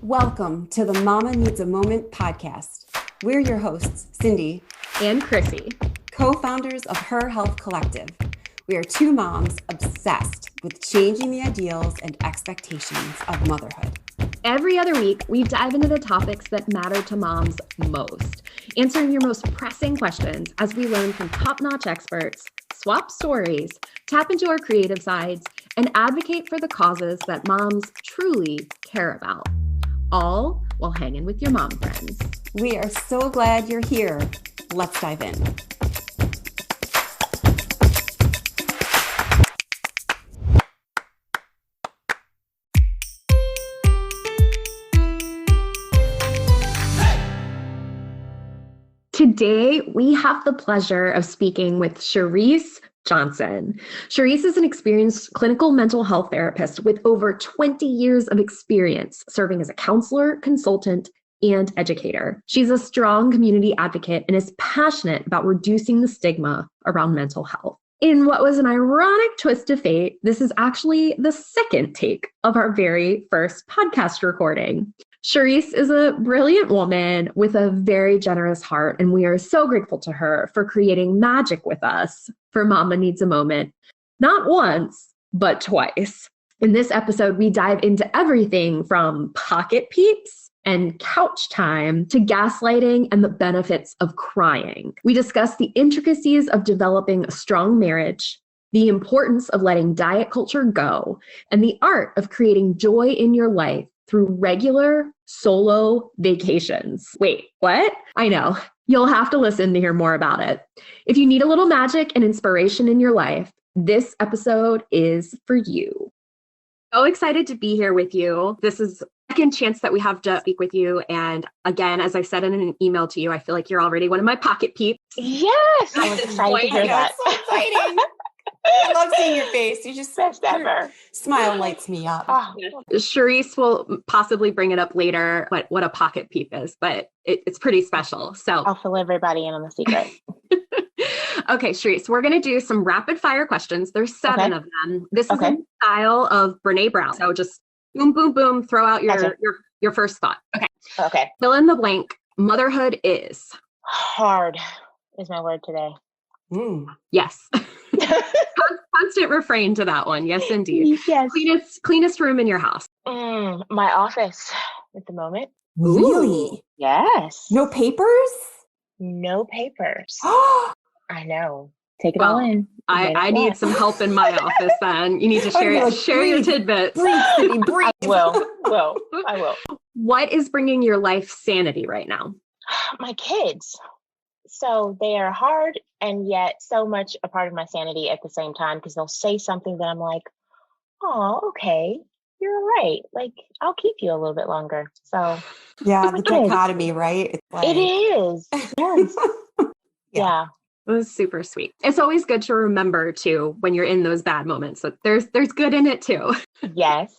Welcome to the Mama Needs a Moment podcast. We're your hosts, Cindy and Chrissy, co-founders of Her Health Collective. We are two moms obsessed with changing the ideals and expectations of motherhood. Every other week, we dive into the topics that matter to moms most, answering your most pressing questions as we learn from top-notch experts, swap stories, tap into our creative sides, and advocate for the causes that moms truly care about. All while hanging with your mom friends. We are so glad you're here. Let's dive in. Today, we have the pleasure of speaking with Charryse Johnson. Charryse is an experienced clinical mental health therapist with over 20 years of experience serving as a counselor, consultant, and educator. She's a strong community advocate and is passionate about reducing the stigma around mental health. In what was an ironic twist of fate, this is actually the second take of our very first podcast recording. Charryse is a brilliant woman with a very generous heart, and we are so grateful to her for creating magic with us for Mama Needs a Moment, not once, but twice. In this episode, we dive into everything from pocket peeps and couch time to gaslighting and the benefits of crying. We discuss the intricacies of developing a strong marriage, the importance of letting diet culture go, and the art of creating joy in your life through regular solo vacations. Wait, what? I know. You'll have to listen to hear more about it. If you need a little magic and inspiration in your life, this episode is for you. So excited to be here with you. This is the second chance that we have to speak with you. And again, as I said in an email to you, I feel like you're already one of my pocket peeps. Yes, I was excited to hear that. So exciting. I love seeing your face. You just Best ever. Smile lights me up. Oh. Charryse will possibly bring it up later, what a pocket peep is, but it's pretty special. So I'll fill everybody in on the secret. Okay, Charryse, we're going to do some rapid fire questions. There's 7 of them. This is in the style of Brene Brown. So just boom, boom, boom, throw out your first thought. Okay. Fill in the blank. Motherhood is. Hard is my word today. Yes. Constant refrain to that one. Yes, indeed. Yes. Cleanest room in your house. My office at the moment. Really? Yes. No papers? No papers. I know. Take it all in. I need some help in my office then. You need to share your tidbits. I will. I will. What is bringing your life sanity right now? My kids. So they are hard and yet so much a part of my sanity at the same time, because they'll say something that I'm like, oh, okay, you're right. Like, I'll keep you a little bit longer. So yeah, the dichotomy, right? It's like... It is. Yes. Yeah. It was super sweet. It's always good to remember too, when you're in those bad moments, that there's good in it too. Yes.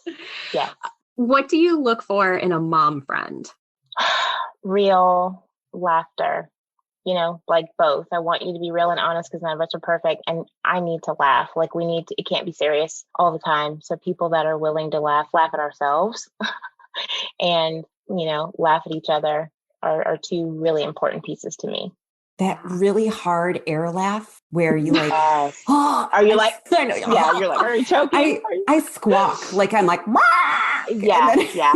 Yes. What do you look for in a mom friend? Real laughter. You know, like both. I want you to be real and honest because none of us are perfect. And I need to laugh. Like it can't be serious all the time. So people that are willing to laugh at ourselves and, laugh at each other are 2 really important pieces to me. That really hard air laugh where you like, are you like, I know, yeah, you're like, are you choking? I squawk. Like I'm like, yeah.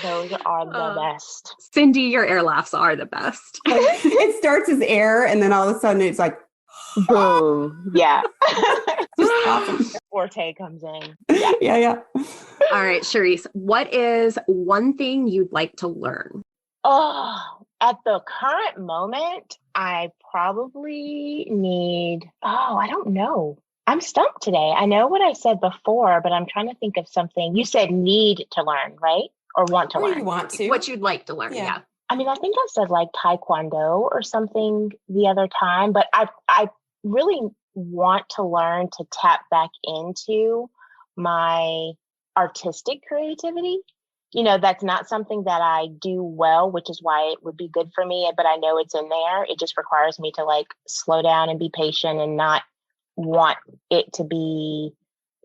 Those are the best. Cindy, your air laughs are the best. It starts as air and then all of a sudden it's like, boom. Yeah. Just awesome. Forte comes in. Yeah. All right, Charryse, what is one thing you'd like to learn? Oh, at the current moment, I probably need, I don't know. I'm stumped today. I know what I said before, but I'm trying to think of something. You said need to learn, right? Or want to learn. You want to. What you'd like to learn, yeah. I mean, I think I said like Taekwondo or something the other time, but I really want to learn to tap back into my artistic creativity. That's not something that I do well, which is why it would be good for me, but I know it's in there. It just requires me to like slow down and be patient and not want it to be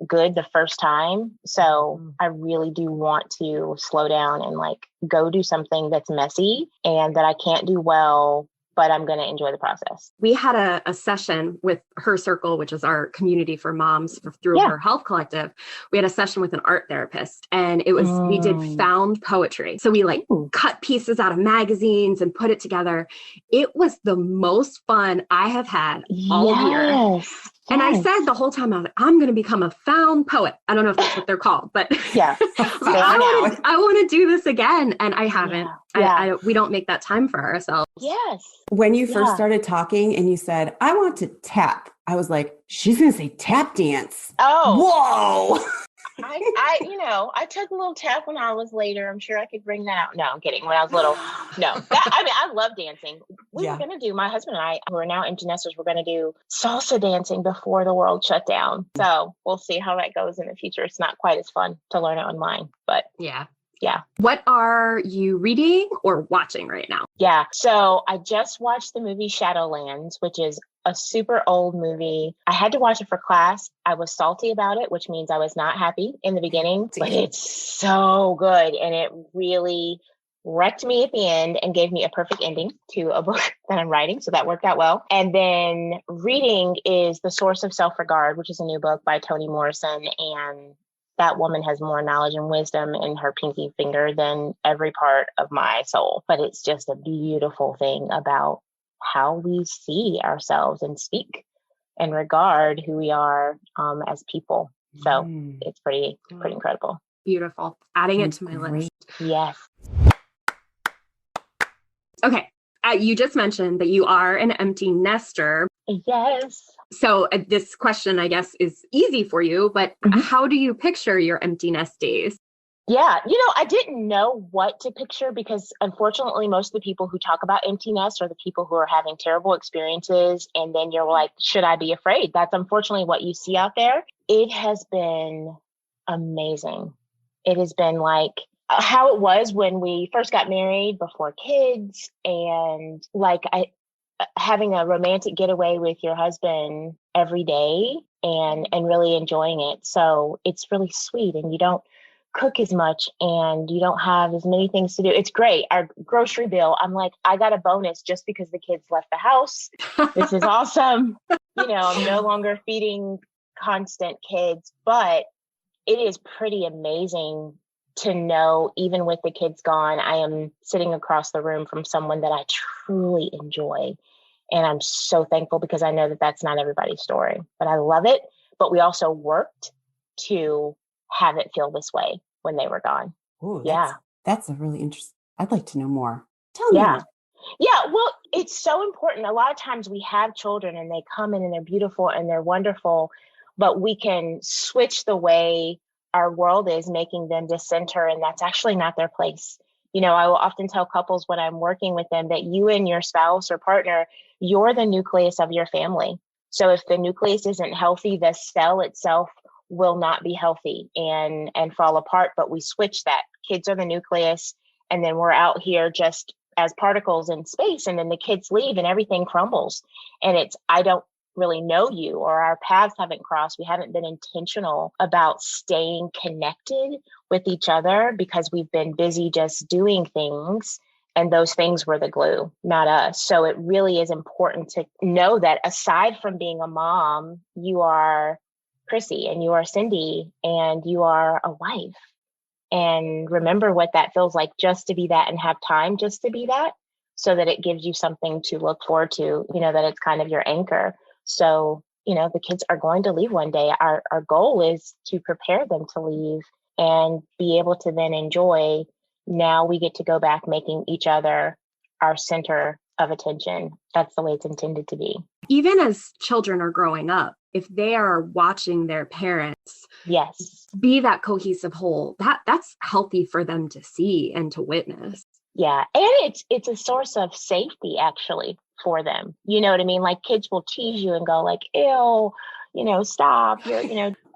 good the first time. So I really do want to slow down and like go do something that's messy and that I can't do well, but I'm going to enjoy the process. We had a session with Her Circle, which is our community for moms through Her Health Collective. We had a session with an art therapist, and it was, we did found poetry. So we like cut pieces out of magazines and put it together. It was the most fun I have had all year. And I said the whole time, I was like, I'm going to become a found poet. I don't know if that's what they're called, but I want to do this again. And I haven't. We don't make that time for ourselves. Yes. When you first started talking and you said, I want to tap, I was like, she's going to say tap dance. Oh. Whoa. I took a little tap when I was later. I'm sure I could bring that out. No, I'm kidding. When I was little, no. I love dancing. We were going to do, my husband and I, who are now empty nesters, we're going to do salsa dancing before the world shut down. So we'll see how that goes in the future. It's not quite as fun to learn it online, but yeah. What are you reading or watching right now? Yeah. So I just watched the movie Shadowlands, which is a super old movie. I had to watch it for class. I was salty about it, which means I was not happy in the beginning, but it's so good. And it really wrecked me at the end and gave me a perfect ending to a book that I'm writing. So that worked out well. And then reading is The Source of Self-Regard, which is a new book by Toni Morrison. And that woman has more knowledge and wisdom in her pinky finger than every part of my soul. But it's just a beautiful thing about how we see ourselves and speak and regard who we are as people. So it's pretty incredible. Beautiful. Adding it to my list. Yes. Okay. You just mentioned that you are an empty nester. Yes. So this question, I guess, is easy for you, but how do you picture your empty nest days? Yeah, I didn't know what to picture because unfortunately, most of the people who talk about empty nest are the people who are having terrible experiences. And then you're like, should I be afraid? That's unfortunately what you see out there. It has been amazing. It has been like how it was when we first got married before kids, and like having a romantic getaway with your husband every day and really enjoying it. So it's really sweet, and you don't cook as much and you don't have as many things to do. It's great. Our grocery bill, I'm like, I got a bonus just because the kids left the house. This is awesome. I'm no longer feeding constant kids, but it is pretty amazing to know, even with the kids gone, I am sitting across the room from someone that I truly enjoy. And I'm so thankful because I know that that's not everybody's story, but I love it. But we also worked to have it feel this way when they were gone. Ooh, that's a really interesting. I'd like to know more. Tell me more. Yeah, well, it's so important. A lot of times we have children and they come in and they're beautiful and they're wonderful, but we can switch the way our world is, making them dissenter, and that's actually not their place. I will often tell couples when I'm working with them that you and your spouse or partner, you're the nucleus of your family. So if the nucleus isn't healthy, the cell itself will not be healthy and fall apart. But we switch that. Kids are the nucleus, and then we're out here just as particles in space, and then the kids leave and everything crumbles. And it's, I don't really know you, or our paths haven't crossed. We haven't been intentional about staying connected with each other because we've been busy just doing things. And those things were the glue, not us. So it really is important to know that aside from being a mom, you are Chrissy and you are Cindy and you are a wife. And remember what that feels like, just to be that and have time just to be that, so that it gives you something to look forward to, that it's kind of your anchor. So, the kids are going to leave one day. Our goal is to prepare them to leave and be able to then enjoy. Now we get to go back making each other our center of attention. That's the way it's intended to be. Even as children are growing up, if they are watching their parents be that cohesive whole, that's healthy for them to see and to witness. Yeah. And it's a source of safety actually for them. You know what I mean? Like kids will tease you and go like, ew, stop,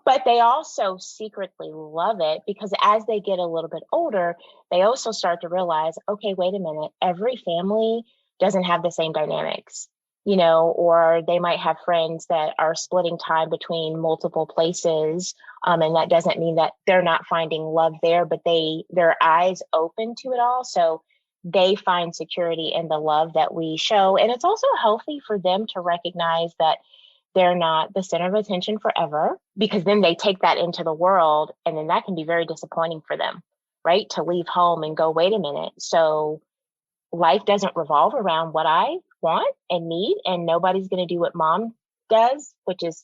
but they also secretly love it because as they get a little bit older, they also start to realize, okay, wait a minute, every family doesn't have the same dynamics. or they might have friends that are splitting time between multiple places. And that doesn't mean that they're not finding love there, but their eyes open to it all. So they find security in the love that we show. And it's also healthy for them to recognize that they're not the center of attention forever, because then they take that into the world. And then that can be very disappointing for them, right? To leave home and go, wait a minute. So life doesn't revolve around what I want and need, and nobody's going to do what mom does, which is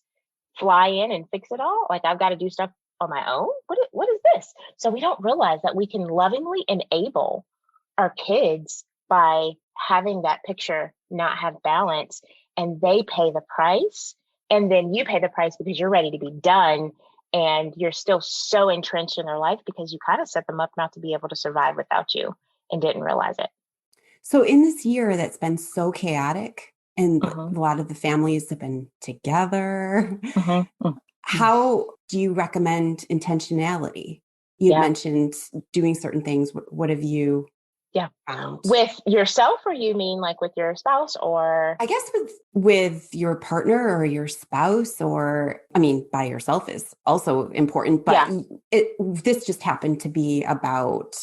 fly in and fix it all. Like, I've got to do stuff on my own. What is this? So we don't realize that we can lovingly enable our kids by having that picture not have balance, and they pay the price. And then you pay the price because you're ready to be done, and you're still so entrenched in their life because you kind of set them up not to be able to survive without you and didn't realize it. So in this year that's been so chaotic, and Mhm. a lot of the families have been together, Mhm. how do you recommend intentionality? You Yeah. mentioned doing certain things. What have you Yeah. found? With yourself, or you mean like with your spouse, or? I guess with your partner or your spouse, or I mean, by yourself is also important, but Yeah. This just happened to be about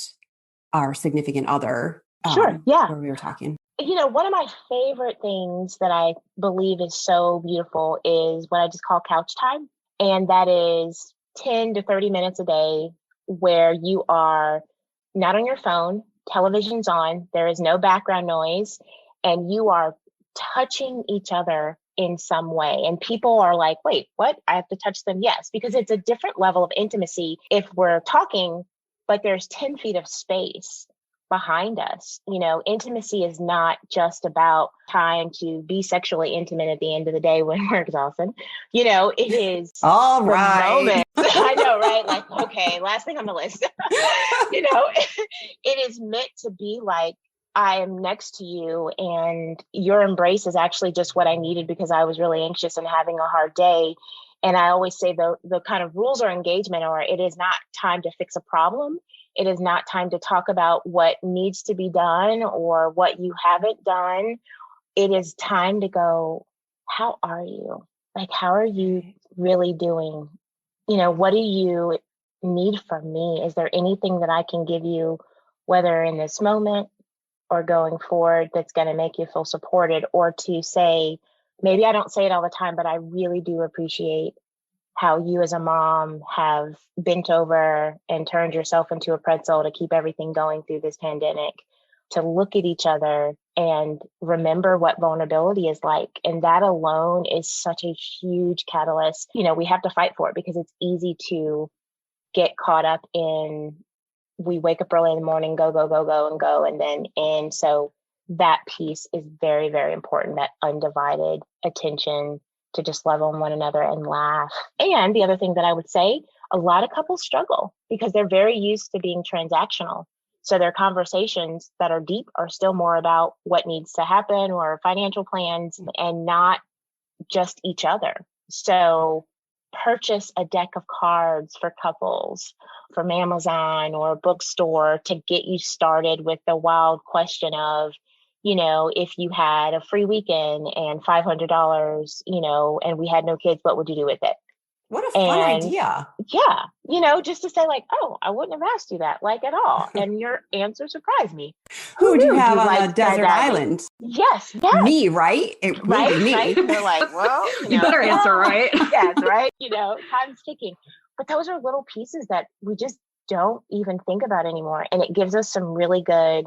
our significant other. Sure. Yeah. Where we were talking. One of my favorite things that I believe is so beautiful is what I just call couch time. And that is 10 to 30 minutes a day where you are not on your phone, television's on, there is no background noise, and you are touching each other in some way. And people are like, wait, what? I have to touch them? Yes, because it's a different level of intimacy if we're talking, but there's 10 feet of space behind us. Intimacy is not just about trying to be sexually intimate at the end of the day when we're exhausted. It is all the right. moment. I know, right? Like, okay, last thing on the list. It is meant to be like, I am next to you, and your embrace is actually just what I needed because I was really anxious and having a hard day. And I always say the kind of rules of engagement are, it is not time to fix a problem. It is not time to talk about what needs to be done or what you haven't done. It is time to go, how are you? Like, how are you really doing? What do you need from me? Is there anything that I can give you, whether in this moment or going forward, that's going to make you feel supported? Or to say, maybe I don't say it all the time, but I really do appreciate how you as a mom have bent over and turned yourself into a pretzel to keep everything going through this pandemic, to look at each other and remember what vulnerability is like. And that alone is such a huge catalyst. We have to fight for it because it's easy to get caught up in, we wake up early in the morning, go, go, go, go, and go. And so that piece is very, very important, that undivided attention to just love on one another and laugh. And the other thing that I would say, a lot of couples struggle because they're very used to being transactional. So their conversations that are deep are still more about what needs to happen or financial plans, and not just each other. So purchase a deck of cards for couples from Amazon or a bookstore to get you started with the wild question of, if you had a free weekend and $500, and we had no kids, what would you do with it? What a fun idea. Yeah. Just to say like, oh, I wouldn't have asked you that like at all. And your answer surprised me. Who would you have on a desert island? Yes. Me, right? It would be me. Right? They're like, well, you better answer right. Yes, right. Time's ticking. But those are little pieces that we just don't even think about anymore. And it gives us some really good,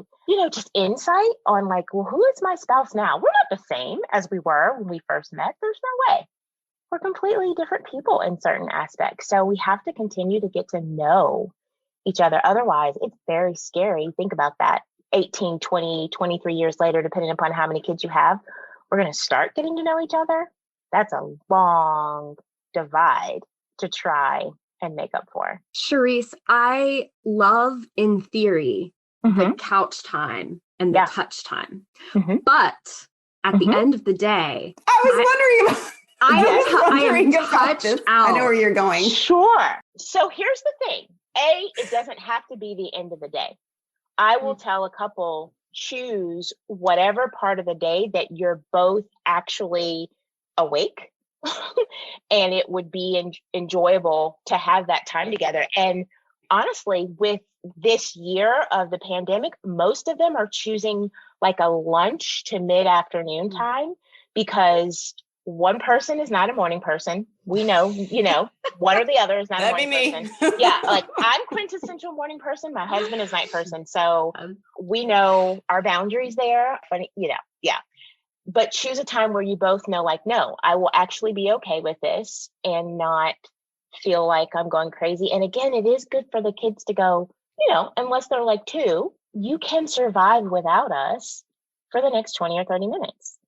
just insight on like, well, who is my spouse now? We're not the same as we were when we first met. There's no way. We're completely different people in certain aspects. So we have to continue to get to know each other. Otherwise, it's very scary. Think about that. 18, 20, 23 years later, depending upon how many kids you have, we're going to start getting to know each other. That's a long divide to try and make up for. Charryse, I love in theory the couch time and the touch time. But at the end of the day, I was wondering about I am touched out. I know where you're going. Sure. So here's the thing. It doesn't have to be the end of the day. I will tell a couple, choose whatever part of the day that you're both actually awake and it would be enjoyable to have that time together. And honestly, with this year of the pandemic, most of them are choosing like a lunch to mid-afternoon time because one person is not a morning person. We know, one or the other is not a morning person. Yeah, like I'm quintessential morning person. My husband is night person. So we know our boundaries there. But, yeah. But choose a time where you both know, like, no, I will actually be okay with this and not feel like I'm going crazy. And again, it is good for the kids to go, unless they're like 2, you can survive without us for the next 20 or 30 minutes.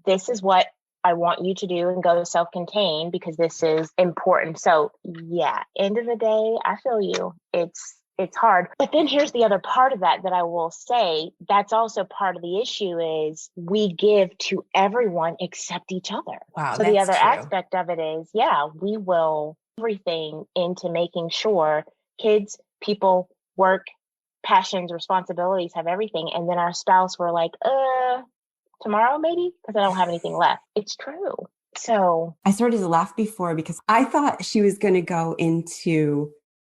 This is what I want you to do and go self-contained because this is important. So yeah, end of the day, I feel you. It's hard. But then here's the other part of that I will say that's also part of the issue is we give to everyone except each other. Wow, so the other aspect of it is, we will everything into making sure kids, people, work, passions, responsibilities have everything. And then our spouse, we're like, tomorrow maybe, because I don't have anything left. It's true. So I started to laugh before because I thought she was going to go into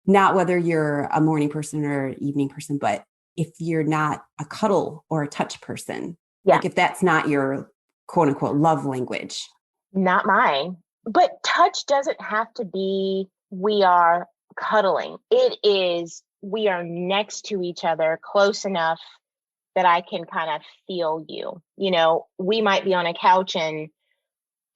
not whether you're a morning person or evening person, but if you're not a cuddle or a touch person, like if that's not your quote unquote love language. Not mine, but touch doesn't have to be we are cuddling. It is we are next to each other close enough that I can kind of feel you. We might be on a couch and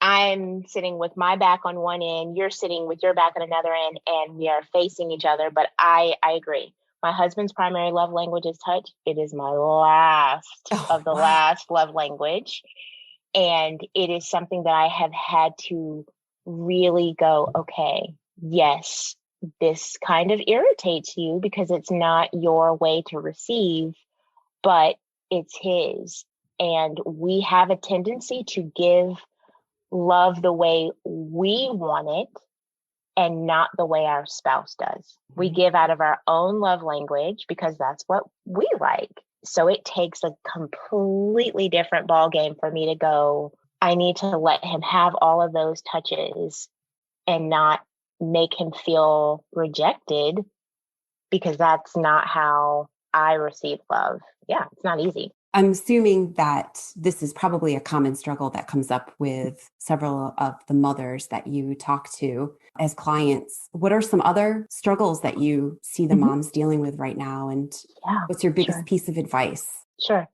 I'm sitting with my back on one end, you're sitting with your back on another end, and we are facing each other. But I agree. My husband's primary love language is touch. It is my last last love language. And it is something that I have had to really go, okay, yes, this kind of irritates you because it's not your way to receive, but it's his. And we have a tendency to give love the way we want it and not the way our spouse does. We give out of our own love language because that's what we like. So it takes a completely different ball game for me to go, I need to let him have all of those touches and not make him feel rejected because that's not how I receive love. Yeah, it's not easy. I'm assuming that this is probably a common struggle that comes up with several of the mothers that you talk to as clients. What are some other struggles that you see the moms dealing with right now? And what's your biggest piece of advice? Sure.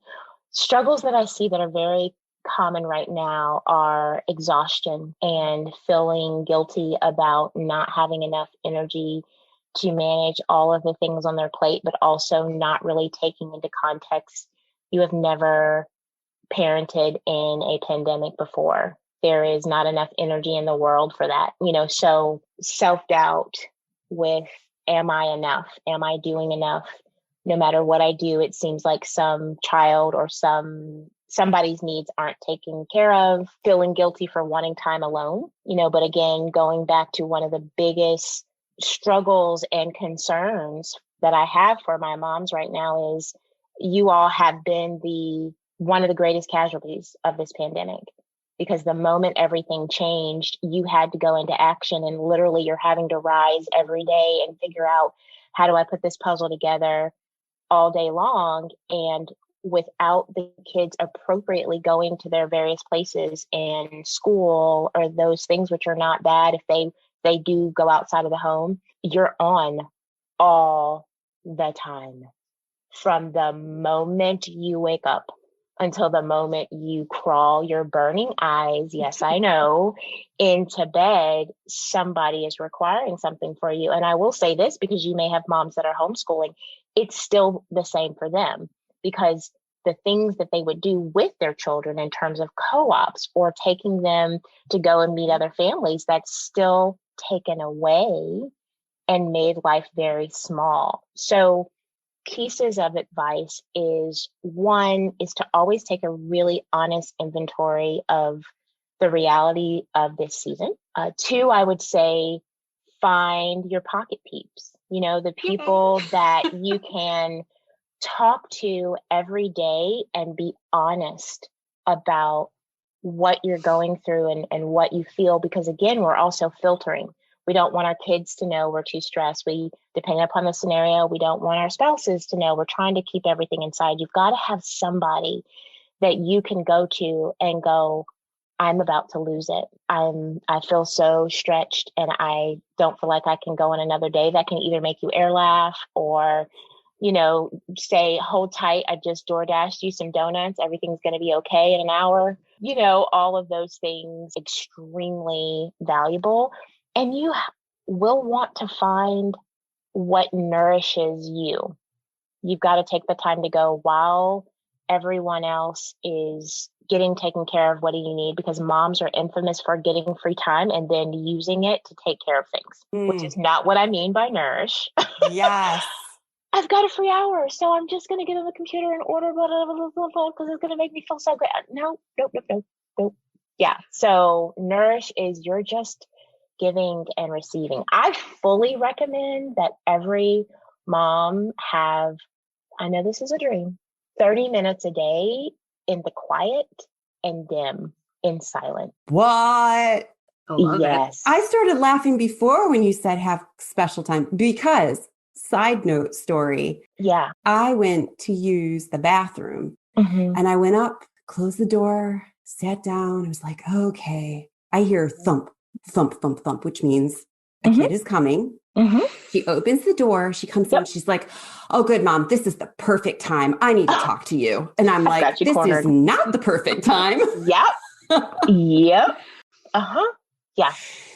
Struggles that I see that are very common right now are exhaustion and feeling guilty about not having enough energy to manage all of the things on their plate, but also not really taking into context you have never parented in a pandemic before. There is not enough energy in the world for that, so self-doubt with, am I enough? Am I doing enough? No matter what I do, it seems like some child or somebody's needs aren't taken care of, feeling guilty for wanting time alone, but again, going back to one of the biggest struggles and concerns that I have for my moms right now is you all have been one of the greatest casualties of this pandemic, because the moment everything changed, you had to go into action, and literally you're having to rise every day and figure out, how do I put this puzzle together all day long? And without the kids appropriately going to their various places and school or those things, which are not bad if they do go outside of the home, you're on all the time. From the moment you wake up until the moment you crawl your burning eyes, yes, I know, into bed, somebody is requiring something for you. And I will say this, because you may have moms that are homeschooling, it's still the same for them, because the things that they would do with their children in terms of co-ops or taking them to go and meet other families, that's still taken away and made life very small. So pieces of advice is, one is to always take a really honest inventory of the reality of this season. Two, I would say, find your pocket peeps, the people that you can talk to every day and be honest about what you're going through and what you feel. Because again, we're also filtering. We don't want our kids to know we're too stressed. Depending upon the scenario, we don't want our spouses to know. We're trying to keep everything inside. You've got to have somebody that you can go to and go, I'm about to lose it. I feel so stretched and I don't feel like I can go on another day. That can either make you air laugh or, say, hold tight. I just door dashed you some donuts. Everything's going to be okay in an hour. All of those things extremely valuable. And you will want to find what nourishes you. You've got to take the time to go, while everyone else is getting taken care of, what do you need? Because moms are infamous for getting free time and then using it to take care of things, which is not what I mean by nourish. Yes. I've got a free hour, so I'm just going to get on the computer and order blah, blah, blah, blah, blah, because it's going to make me feel so great. No. Yeah. So nourish is you're just giving and receiving. I fully recommend that every mom have, I know this is a dream, 30 minutes a day in the quiet and dim in silence. What? Yes. I started laughing before when you said have special time because, side note story. Yeah. I went to use the bathroom and I went up, closed the door, sat down. I was like, okay. I hear thump, thump, thump, thump, which means a kid is coming. She opens the door. She comes in. She's like, oh, good, Mom. This is the perfect time. I need to talk to you. And I'm like, this is not the perfect time. Yep. Yeah.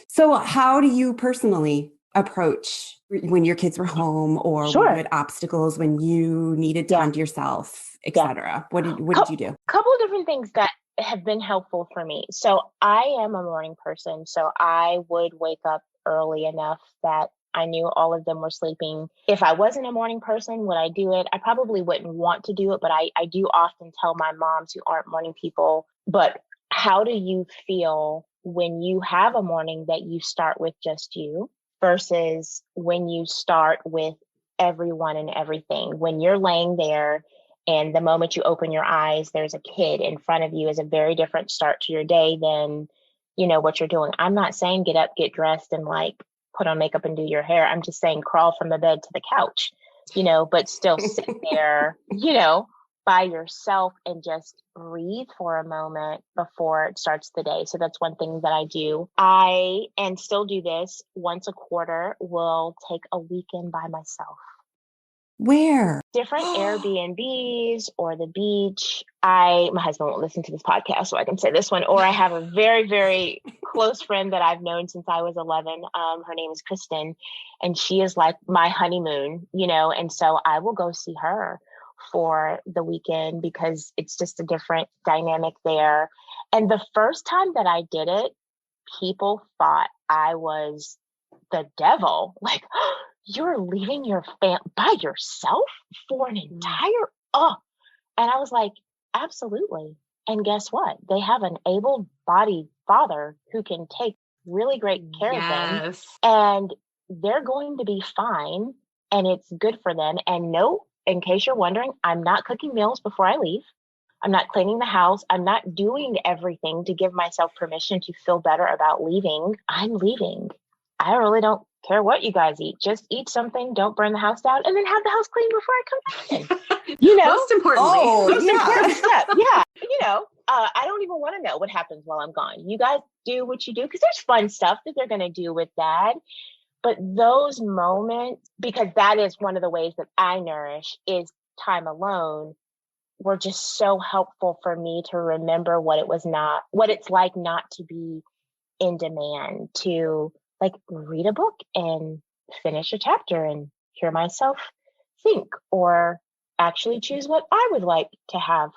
So how do you personally approach when your kids were home or when you had obstacles, when you needed time to yourself, et cetera? What did you do? A couple of different things that have been helpful for me. So I am a morning person. So I would wake up early enough that I knew all of them were sleeping. If I wasn't a morning person, would I do it? I probably wouldn't want to do it, but I do often tell my moms who aren't morning people, but how do you feel when you have a morning that you start with just you versus when you start with everyone and everything? When you're laying there and the moment you open your eyes, there's a kid in front of you is a very different start to your day than, what you're doing. I'm not saying get up, get dressed and put on makeup and do your hair. I'm just saying crawl from the bed to the couch, but still sit there, by yourself and just breathe for a moment before it starts the day. So that's one thing that I do. And still do this once a quarter, will take a weekend by myself. Where? Different Airbnbs or the beach. My husband won't listen to this podcast, so I can say this one. Or I have a very, very close friend that I've known since I was 11. Her name is Kristen, and she is like my honeymoon, and so I will go see her for the weekend because it's just a different dynamic there. And the first time that I did it, people thought I was the devil. Like, you're leaving your by yourself for an entire, and I was like, absolutely. And guess what? They have an able-bodied father who can take really great care of them, and they're going to be fine, and it's good for them. And no, in case you're wondering, I'm not cooking meals before I leave. I'm not cleaning the house. I'm not doing everything to give myself permission to feel better about leaving. I'm leaving. I really don't care what you guys eat. Just eat something. Don't burn the house down, and then have the house clean before I come back in. Most importantly. Most important step. Yeah. I don't even want to know what happens while I'm gone. You guys do what you do, because there's fun stuff that they're going to do with Dad. But those moments, because that is one of the ways that I nourish, is time alone, were just so helpful for me to remember what it's like not to be in demand, to read a book and finish a chapter and hear myself think, or actually choose what I would like to have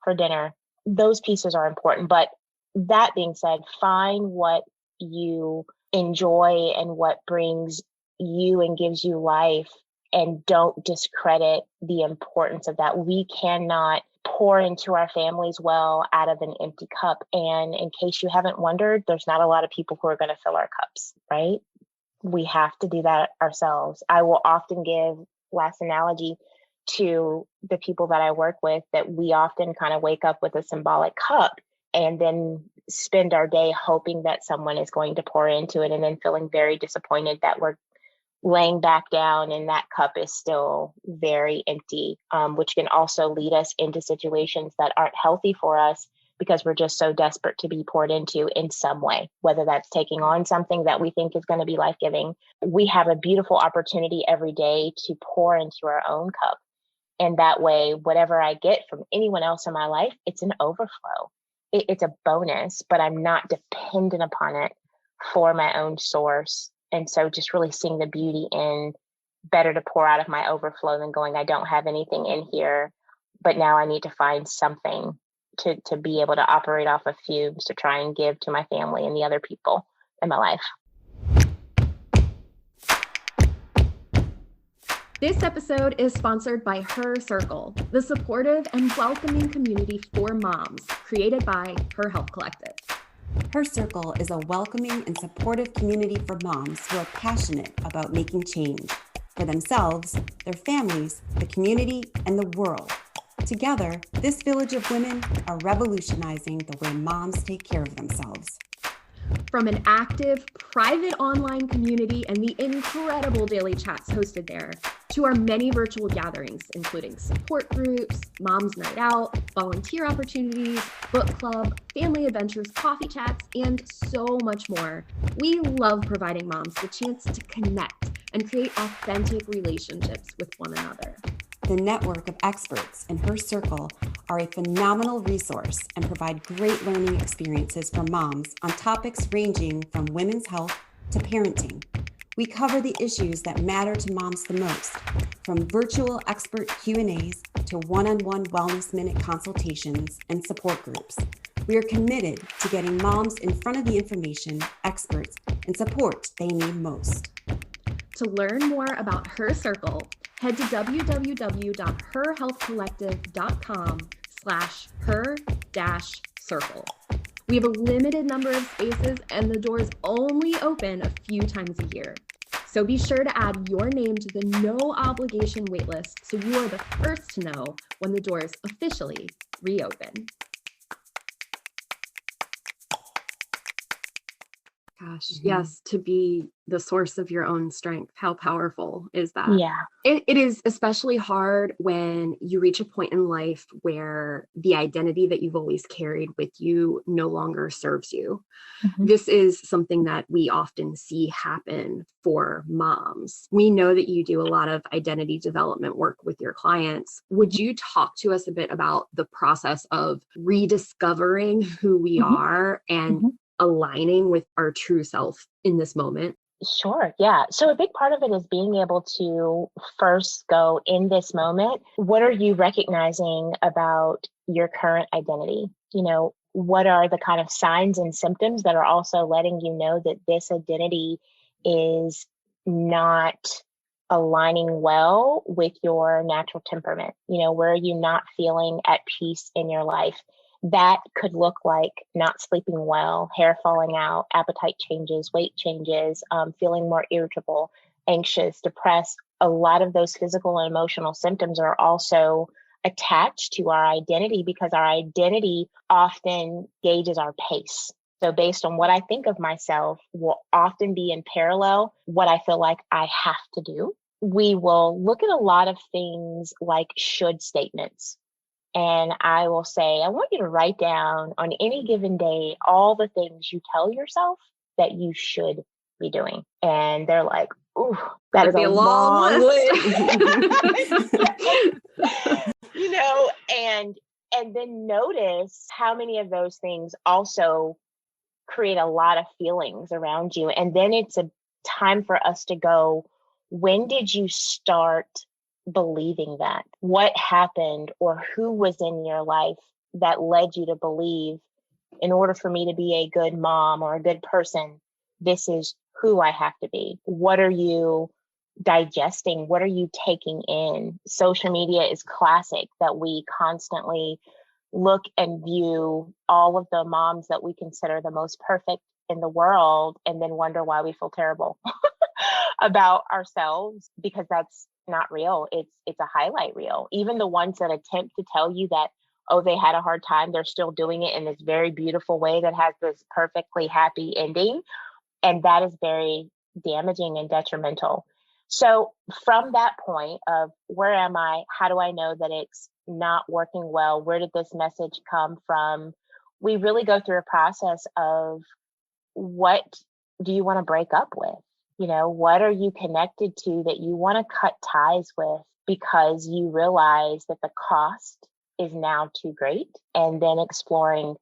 for dinner. Those pieces are important. But that being said, find what you enjoy and what brings you and gives you life, and don't discredit the importance of that. We cannot pour into our families well out of an empty cup. And in case you haven't wondered, there's not a lot of people who are going to fill our cups, right? We have to do that ourselves. I will often give, last analogy, to the people that I work with that we often kind of wake up with a symbolic cup and then spend our day hoping that someone is going to pour into it, and then feeling very disappointed that we're laying back down and that cup is still very empty, which can also lead us into situations that aren't healthy for us because we're just so desperate to be poured into in some way, whether that's taking on something that we think is going to be life-giving. We have a beautiful opportunity every day to pour into our own cup. And that way, whatever I get from anyone else in my life, it's an overflow. It's a bonus, but I'm not dependent upon it for my own source. And so just really seeing the beauty in better to pour out of my overflow than going, I don't have anything in here, but now I need to find something to be able to operate off of fumes to try and give to my family and the other people in my life. This episode is sponsored by Her Circle, the supportive and welcoming community for moms created by Her Health Collective. Her Circle is a welcoming and supportive community for moms who are passionate about making change for themselves, their families, the community, and the world. Together, this village of women are revolutionizing the way moms take care of themselves. From an active, private online community and the incredible daily chats hosted there, to our many virtual gatherings, including support groups, Moms Night Out, volunteer opportunities, book club, family adventures, coffee chats, and so much more. We love providing moms the chance to connect and create authentic relationships with one another. The network of experts in Her Circle are a phenomenal resource and provide great learning experiences for moms on topics ranging from women's health to parenting. We cover the issues that matter to moms the most, from virtual expert Q&As to one-on-one Wellness Minute consultations and support groups. We are committed to getting moms in front of the information, experts, and support they need most. To learn more about Her Circle, head to www.herhealthcollective.com/her-circle. We have a limited number of spaces and the doors only open a few times a year. So be sure to add your name to the no obligation waitlist so you are the first to know when the doors officially reopen. Gosh, yes, to be the source of your own strength. How powerful is that? Yeah. It is especially hard when you reach a point in life where the identity that you've always carried with you no longer serves you. Mm-hmm. This is something that we often see happen for moms. We know that you do a lot of identity development work with your clients. Would you talk to us a bit about the process of rediscovering who we are and aligning with our true self in this moment? Sure. Yeah. So a big part of it is being able to first go, in this moment, what are you recognizing about your current identity? You know, what are the kind of signs and symptoms that are also letting you know that this identity is not aligning well with your natural temperament? You know, where are you not feeling at peace in your life? That could look like not sleeping well, hair falling out, appetite changes, weight changes, feeling more irritable, anxious, depressed. A lot of those physical and emotional symptoms are also attached to our identity because our identity often gauges our pace. So based on what I think of myself will often be in parallel what I feel like I have to do. We will look at a lot of things like should statements. And I will say, I want you to write down on any given day all the things you tell yourself that you should be doing. And they're like, ooh, that is a long list. You know, and then notice how many of those things also create a lot of feelings around you. And then it's a time for us to go, when did you start believing that? What happened or who was in your life that led you to believe, in order for me to be a good mom or a good person, this is who I have to be? What are you digesting? What are you taking in? Social media is classic that we constantly look and view all of the moms that we consider the most perfect in the world and then wonder why we feel terrible about ourselves, because that's not real. It's a highlight reel. Even the ones that attempt to tell you that, oh, they had a hard time, they're still doing it in this very beautiful way that has this perfectly happy ending. And that is very damaging and detrimental. So from that point of where am I? How do I know that it's not working well? Where did this message come from? We really go through a process of, what do you want to break up with? What are you connected to that you want to cut ties with because you realize that the cost is now too great? And then exploring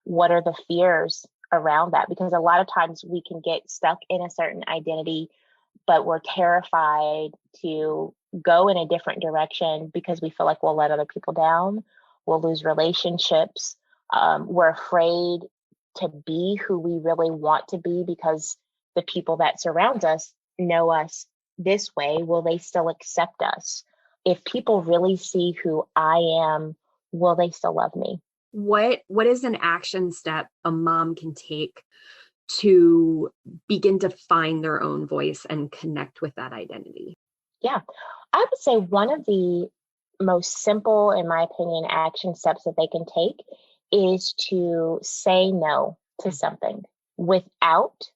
what are the fears around that, because a lot of times we can get stuck in a certain identity, but we're terrified to go in a different direction because we feel like we'll let other people down, we'll lose relationships. We're afraid to be who we really want to be because the people that surround us know us this way. Will they still accept us? If people really see who I am, will they still love me? What is an action step a mom can take to begin to find their own voice and connect with that identity? Yeah, I would say one of the most simple, in my opinion, action steps that they can take is to say no to something without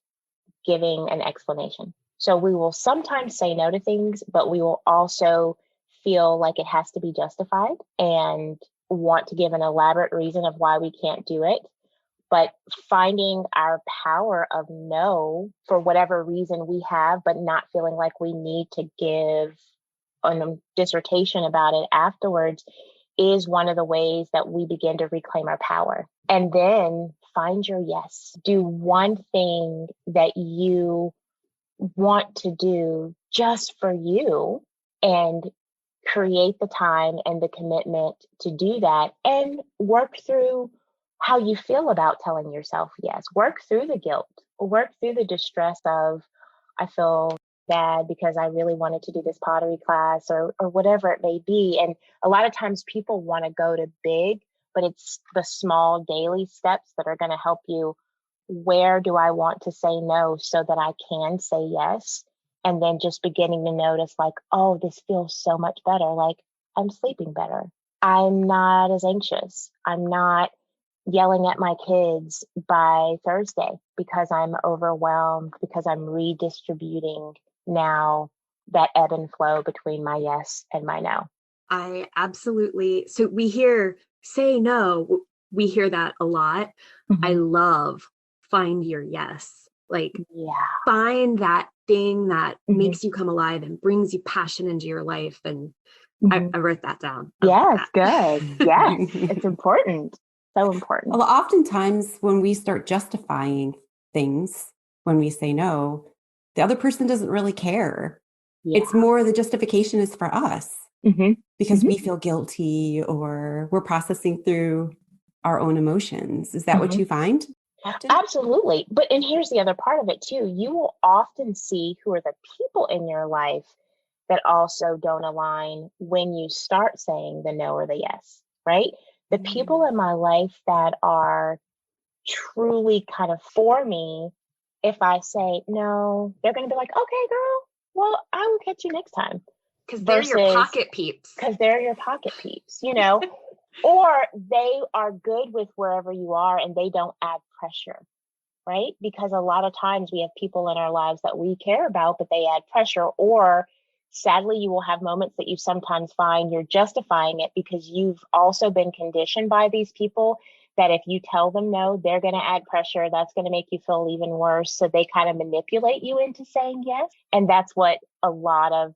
giving an explanation. So we will sometimes say no to things, but we will also feel like it has to be justified and want to give an elaborate reason of why we can't do it. But finding our power of no for whatever reason we have, but not feeling like we need to give a dissertation about it afterwards, is one of the ways that we begin to reclaim our power. And then find your yes. Do one thing that you want to do just for you, and create the time and the commitment to do that, and work through how you feel about telling yourself yes. Work through the guilt, work through the distress of, I feel bad because I really wanted to do this pottery class, or whatever it may be. And a lot of times people want to go to big, but it's the small daily steps that are going to help you. Where do I want to say no so that I can say yes? And then just beginning to notice, like, oh, this feels so much better. Like, I'm sleeping better. I'm not as anxious. I'm not yelling at my kids by Thursday because I'm overwhelmed, because I'm redistributing now that ebb and flow between my yes and my no. I absolutely. So we hear say no. We hear that a lot. I love find your yes. Like, find that thing that makes you come alive and brings you passion into your life. And I wrote that down. Yes, good. Yes, it's important. So important. Well, oftentimes when we start justifying things, when we say no, the other person doesn't really care. Yeah. It's more the justification is for us because we feel guilty, or we're processing through our own emotions. Is that what you find often? Absolutely. And here's the other part of it too. You will often see who are the people in your life that also don't align when you start saying the no or the yes, right? The people in my life that are truly kind of for me, if I say no, they're going to be like, okay, girl, well, I will catch you next time. Because they're your pocket peeps. Because they're your pocket peeps, or they are good with wherever you are and they don't add pressure, right? Because a lot of times we have people in our lives that we care about, but they add pressure. Or sadly, you will have moments that you sometimes find you're justifying it because you've also been conditioned by these people that if you tell them no, they're going to add pressure. That's going to make you feel even worse. So they kind of manipulate you into saying yes. And that's what a lot of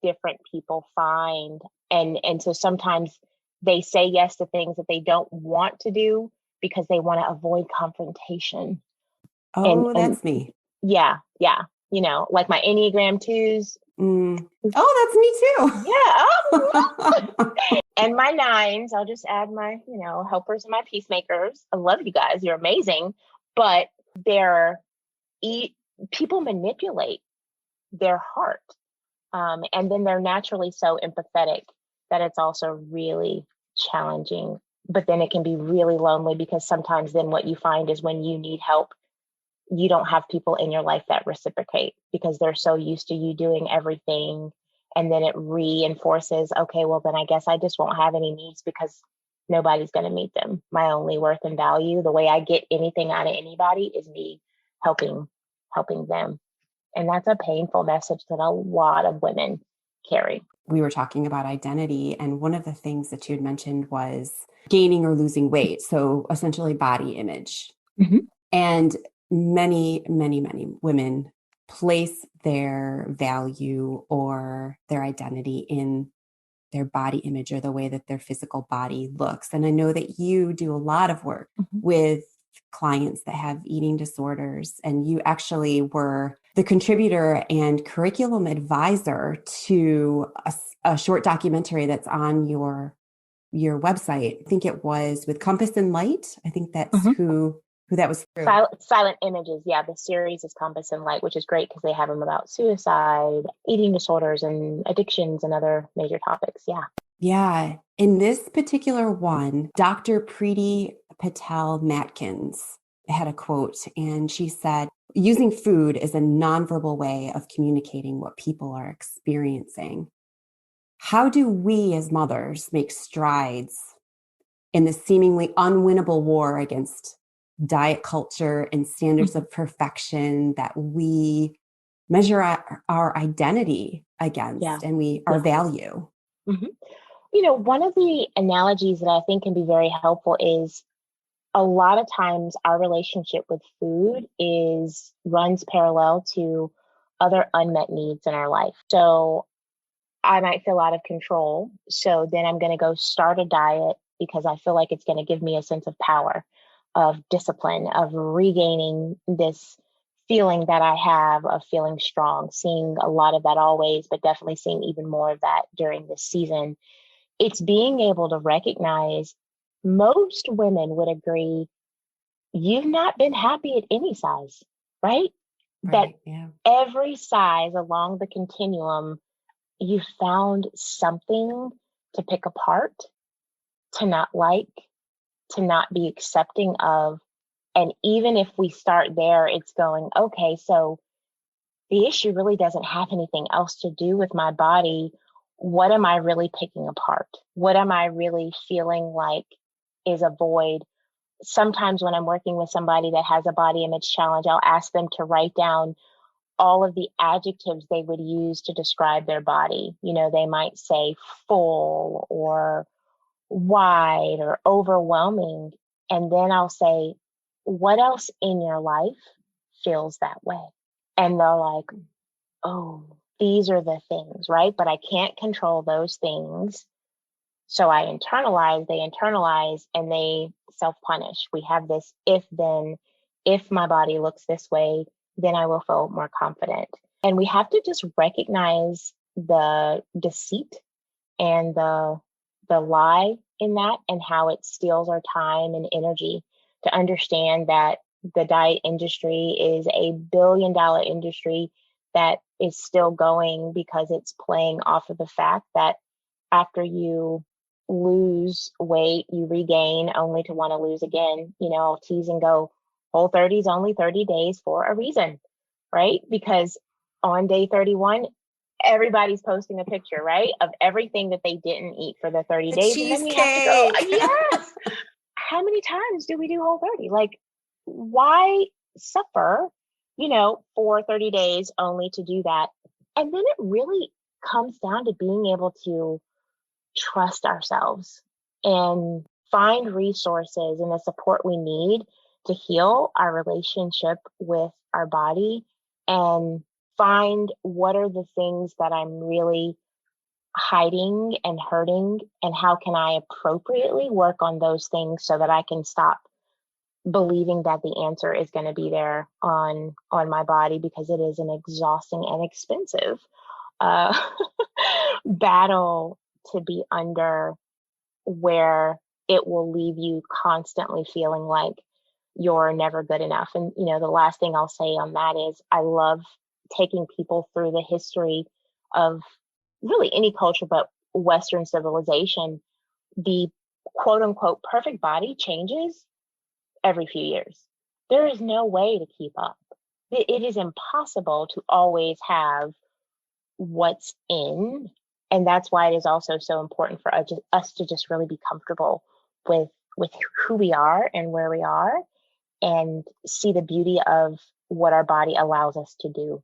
different people find. And so sometimes they say yes to things that they don't want to do because they want to avoid confrontation. Oh, that's me. Yeah. Like my Enneagram 2s. Oh, that's me too. Yeah. And my 9s, I'll just add my, helpers and my peacemakers. I love you guys. You're amazing. But people manipulate their heart. And then they're naturally so empathetic that it's also really challenging. But then it can be really lonely because sometimes then what you find is when you need help, you don't have people in your life that reciprocate because they're so used to you doing everything And then it reinforces, okay, well, then I guess I just won't have any needs because nobody's going to meet them. My only worth and value, the way I get anything out of anybody is me helping them. And that's a painful message that a lot of women carry. We were talking about identity, and one of the things that you had mentioned was gaining or losing weight. So essentially body image. Mm-hmm. And many, many, many women place their value or their identity in their body image or the way that their physical body looks. And I know that you do a lot of work with clients that have eating disorders, and you actually were the contributor and curriculum advisor to a short documentary that's on your website. I think it was with Compass and Light. I think that's who that was through. Silent Images. Yeah, the series is Compass and Light, which is great because they have them about suicide, eating disorders, and addictions and other major topics. Yeah. Yeah. In this particular one, Dr. Preeti Patel Matkins had a quote, and she said, using food is a nonverbal way of communicating what people are experiencing. How do we as mothers make strides in the seemingly unwinnable war against diet culture and standards of perfection that we measure our identity against and our value? Mm-hmm. One of the analogies that I think can be very helpful is a lot of times our relationship with food runs parallel to other unmet needs in our life. So I might feel out of control. So then I'm going to go start a diet because I feel like it's going to give me a sense of power, of discipline, of regaining this feeling that I have of feeling strong, seeing a lot of that always, but definitely seeing even more of that during this season. It's being able to recognize most women would agree you've not been happy at any size, right? That every size along the continuum, you found something to pick apart, to not like, to not be accepting of. And even if we start there, it's going, okay, so the issue really doesn't have anything else to do with my body. What am I really picking apart? What am I really feeling like is a void? Sometimes when I'm working with somebody that has a body image challenge, I'll ask them to write down all of the adjectives they would use to describe their body. They might say full or wide or overwhelming. And then I'll say, what else in your life feels that way? And they're like, oh, these are the things, right? But I can't control those things. So they internalize, and they self-punish. We have this if my body looks this way, then I will feel more confident. And we have to just recognize the deceit and the lie in that, and how it steals our time and energy, to understand that the diet industry is a billion-dollar industry that is still going because it's playing off of the fact that after you lose weight, you regain only to want to lose again. I'll tease and go, Whole30 is only 30 days for a reason, right? Because on day 31, everybody's posting a picture, right, of everything that they didn't eat for the 30 days. Cheesecake. And then we have to go, yes. How many times do we do Whole30? Like, why suffer, for 30 days only to do that? And then it really comes down to being able to trust ourselves and find resources and the support we need to heal our relationship with our body, and find what are the things that I'm really hiding and hurting, and how can I appropriately work on those things so that I can stop believing that the answer is going to be there on my body, because it is an exhausting and expensive battle to be under, where it will leave you constantly feeling like you're never good enough. And, the last thing I'll say on that is I love taking people through the history of really any culture, but Western civilization. The quote unquote perfect body changes every few years. There is no way to keep up. It is impossible to always have what's in. And that's why it is also so important for us to just really be comfortable with who we are and where we are, and see the beauty of what our body allows us to do.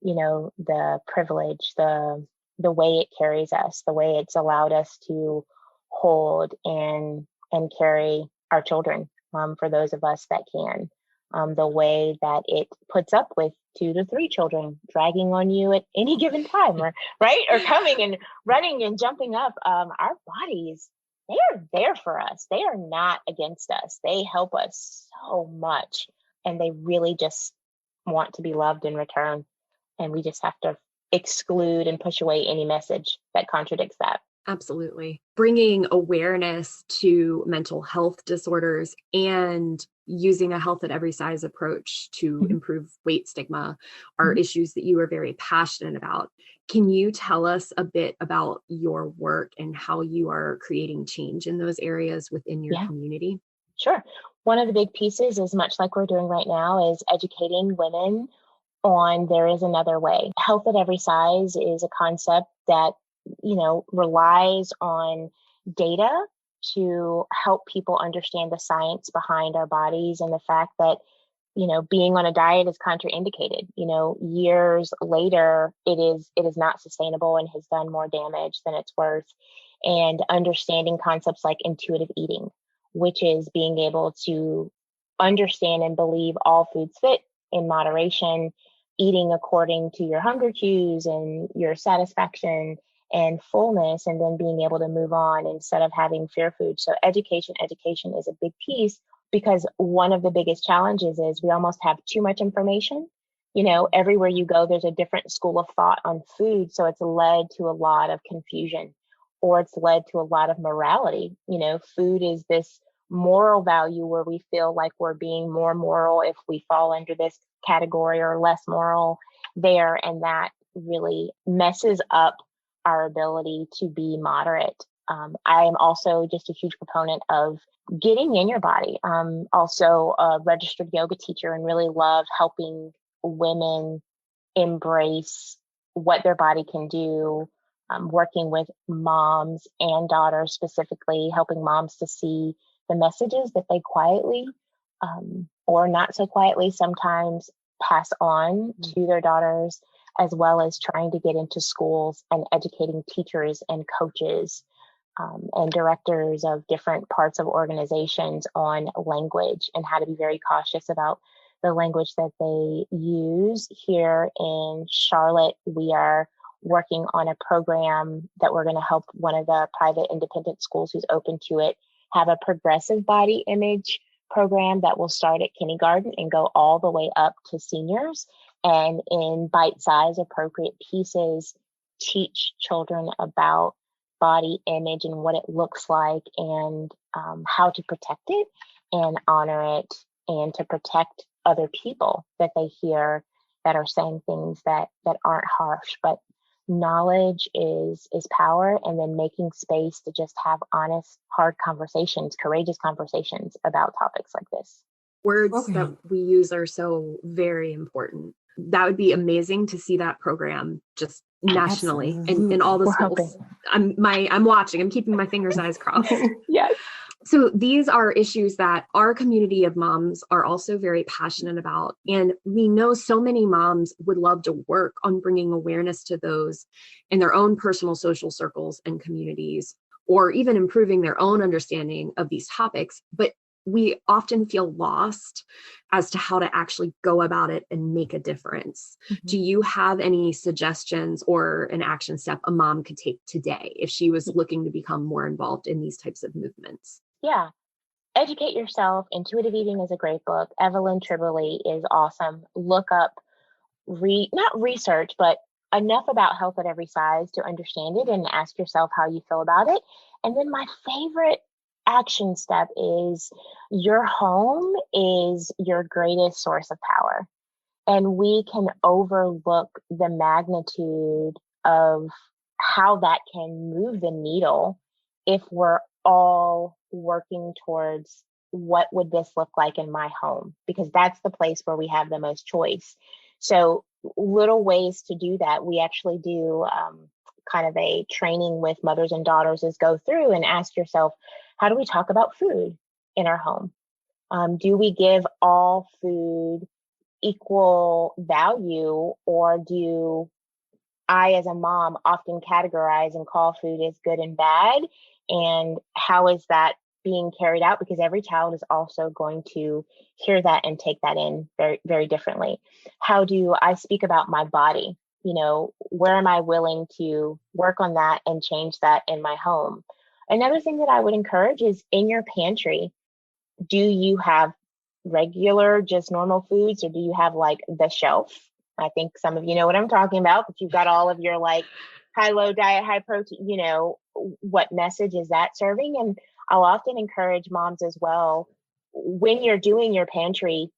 The privilege, the way it carries us, the way it's allowed us to hold and carry our children, for those of us that can. The way that it puts up with 2 to 3 children dragging on you at any given time, or coming and running and jumping up. Our bodies, they are there for us. They are not against us. They help us so much, and they really just want to be loved in return. And we just have to exclude and push away any message that contradicts that. Absolutely. Bringing awareness to mental health disorders and using a health at every size approach to improve weight stigma are issues that you are very passionate about. Can you tell us a bit about your work and how you are creating change in those areas within your community? Sure. One of the big pieces is, much like we're doing right now, is educating women on there is another way. Health at every size is a concept that, relies on data to help people understand the science behind our bodies, and the fact that, being on a diet is contraindicated. Years later, it is not sustainable and has done more damage than it's worth. And understanding concepts like intuitive eating, which is being able to understand and believe all foods fit in moderation, eating according to your hunger cues and your satisfaction and fullness, and then being able to move on instead of having fear food. So education is a big piece, because one of the biggest challenges is we almost have too much information. Everywhere you go, there's a different school of thought on food. So it's led to a lot of confusion, or it's led to a lot of morality. Food is this moral value where we feel like we're being more moral if we fall under this category, or less moral there. And that really messes up our ability to be moderate. I am also just a huge proponent of getting in your body. Also a registered yoga teacher, and really love helping women embrace what their body can do. Working with moms and daughters, specifically helping moms to see the messages that they quietly, or not so quietly, sometimes pass on to their daughters, as well as trying to get into schools and educating teachers and coaches, and directors of different parts of organizations on language, and how to be very cautious about the language that they use. Here in Charlotte, we are working on a program that we're going to help one of the private independent schools who's open to it have a progressive body image program that will start at kindergarten and go all the way up to seniors, and in bite-sized appropriate pieces teach children about body image and what it looks like, and how to protect it and honor it, and to protect other people that they hear that are saying things that aren't harsh. But knowledge is power, and then making space to just have honest, hard conversations, courageous conversations about topics like this. Words that we use are so very important. That would be amazing to see that program just nationally in all the schools. I'm watching, I'm keeping my fingers and eyes crossed. Yes. So these are issues that our community of moms are also very passionate about. And we know so many moms would love to work on bringing awareness to those in their own personal social circles and communities, or even improving their own understanding of these topics. But we often feel lost as to how to actually go about it and make a difference. Do you have any suggestions or an action step a mom could take today if she was looking to become more involved in these types of movements? Yeah. Educate yourself. Intuitive Eating is a great book. Evelyn Tribole is awesome. Look up, not research, but enough about health at every size to understand it, and ask yourself how you feel about it. And then my favorite action step is, your home is your greatest source of power. And we can overlook the magnitude of how that can move the needle if we're all working towards what would this look like in my home, because that's the place where we have the most choice. So little ways to do that. We actually do kind of a training with mothers and daughters is go through and ask yourself, how do we talk about food in our home? Do we give all food equal value, or do I, as a mom, often categorize and call food as good and bad? And how is that being carried out? Because every child is also going to hear that and take that in very, very differently. How do I speak about my body? You know, where am I willing to work on that and change that in my home? Another thing that I would encourage is in your pantry, do you have regular, just normal foods, or do you have like the shelf? I think some of you know what I'm talking about, but you've got all of your like high-low diet, high protein, you know, what message is that serving? And I'll often encourage moms as well, when you're doing your pantry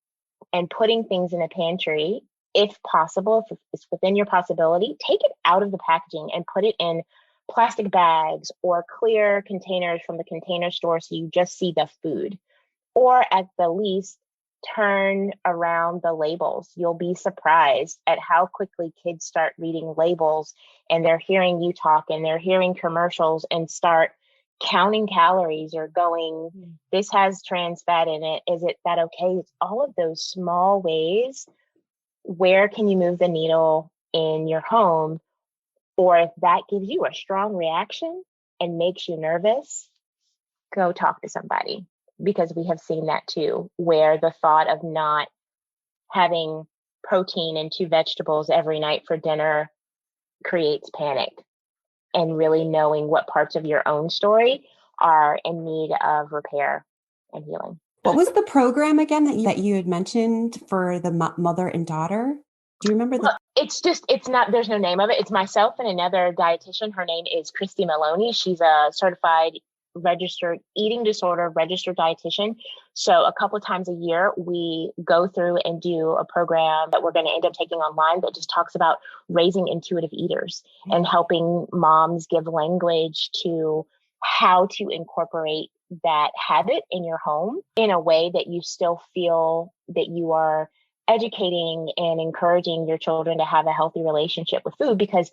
and putting things in a pantry, if possible, if it's within your possibility, take it out of the packaging and put it in plastic bags or clear containers from the container store so you just see the food. Or at the least, turn around the labels. You'll be surprised at how quickly kids start reading labels, and they're hearing you talk and they're hearing commercials and start counting calories or going, this has trans fat in it. Is it that okay? It's all of those small ways. Where can you move the needle in your home? Or if that gives you a strong reaction and makes you nervous, go talk to somebody. Because we have seen that too, where the thought of not having protein and 2 vegetables every night for dinner creates panic, and really knowing what parts of your own story are in need of repair and healing. What was the program again that you had mentioned for the mother and daughter? Do you remember Well, it's not, there's no name of it. It's myself and another dietitian. Her name is Christy Maloney. She's a certified registered eating disorder registered dietitian. So a couple of times a year, we go through and do a program that we're going to end up taking online that just talks about raising intuitive eaters and helping moms give language to how to incorporate that habit in your home in a way that you still feel that you are educating and encouraging your children to have a healthy relationship with food. Because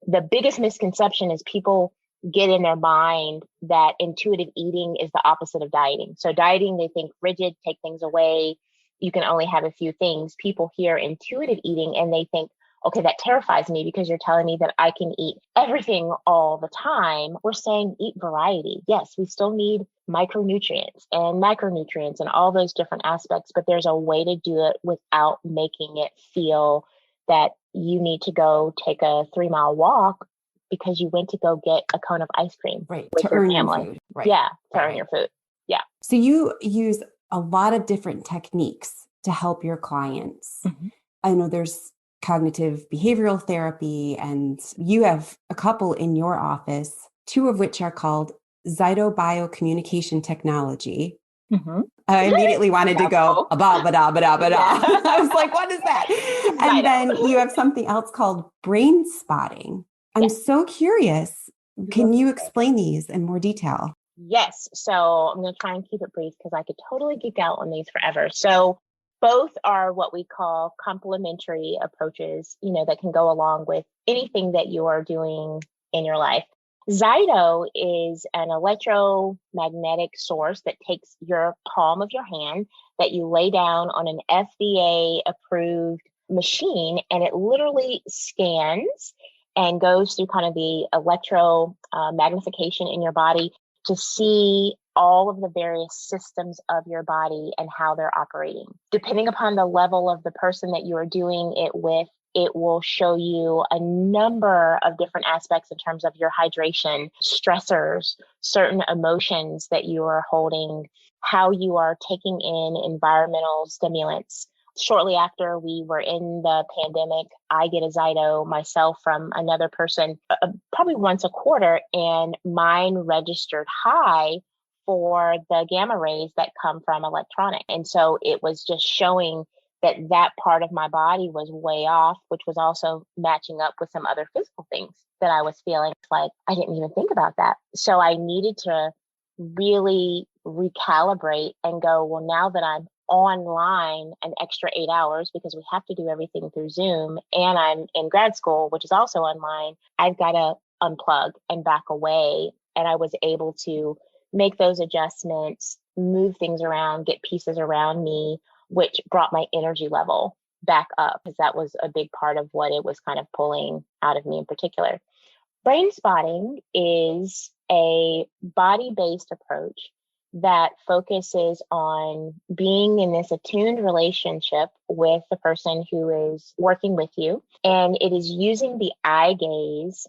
the biggest misconception is people get in their mind that intuitive eating is the opposite of dieting. So dieting, they think rigid, take things away. You can only have a few things. People hear intuitive eating and they think, okay, that terrifies me because you're telling me that I can eat everything all the time. We're saying eat variety. Yes, we still need micronutrients and macronutrients and all those different aspects, but there's a way to do it without making it feel that you need to go take a 3-mile walk because you went to go get a cone of ice cream right with to your earn family. your food? Right. Yeah, to right. earn your food. Yeah. So you use a lot of different techniques to help your clients. Mm-hmm. I know there's cognitive behavioral therapy, and you have a couple in your office, 2 of which are called Zytobiocommunication technology. Mm-hmm. I immediately wanted to go, ba-da-ba-da-ba-da. Yeah. I was like, what is that? And then you have something else called brain spotting. I'm so curious. Can you explain these in more detail? Yes. So I'm going to try and keep it brief because I could totally geek out on these forever. So both are what we call complementary approaches, you know, that can go along with anything that you are doing in your life. Zyto is an electromagnetic source that takes your palm of your hand that you lay down on an FDA approved machine, and it literally scans and goes through kind of the electro magnification in your body to see all of the various systems of your body and how they're operating. Depending upon the level of the person that you are doing it with, it will show you a number of different aspects in terms of your hydration, stressors, certain emotions that you are holding, how you are taking in environmental stimulants. Shortly after we were in the pandemic, I get a Zyto myself from another person, probably once a quarter, and mine registered high for the gamma rays that come from electronic. And so it was just showing that part of my body was way off, which was also matching up with some other physical things that I was feeling like I didn't even think about that. So I needed to really recalibrate and go, well, now that I'm online an extra 8 hours because we have to do everything through Zoom, and I'm in grad school, which is also online, I've got to unplug and back away. And I was able to make those adjustments, move things around, get pieces around me, which brought my energy level back up, because that was a big part of what it was kind of pulling out of me in particular. Brain spotting is a body-based approach that focuses on being in this attuned relationship with the person who is working with you. And it is using the eye gaze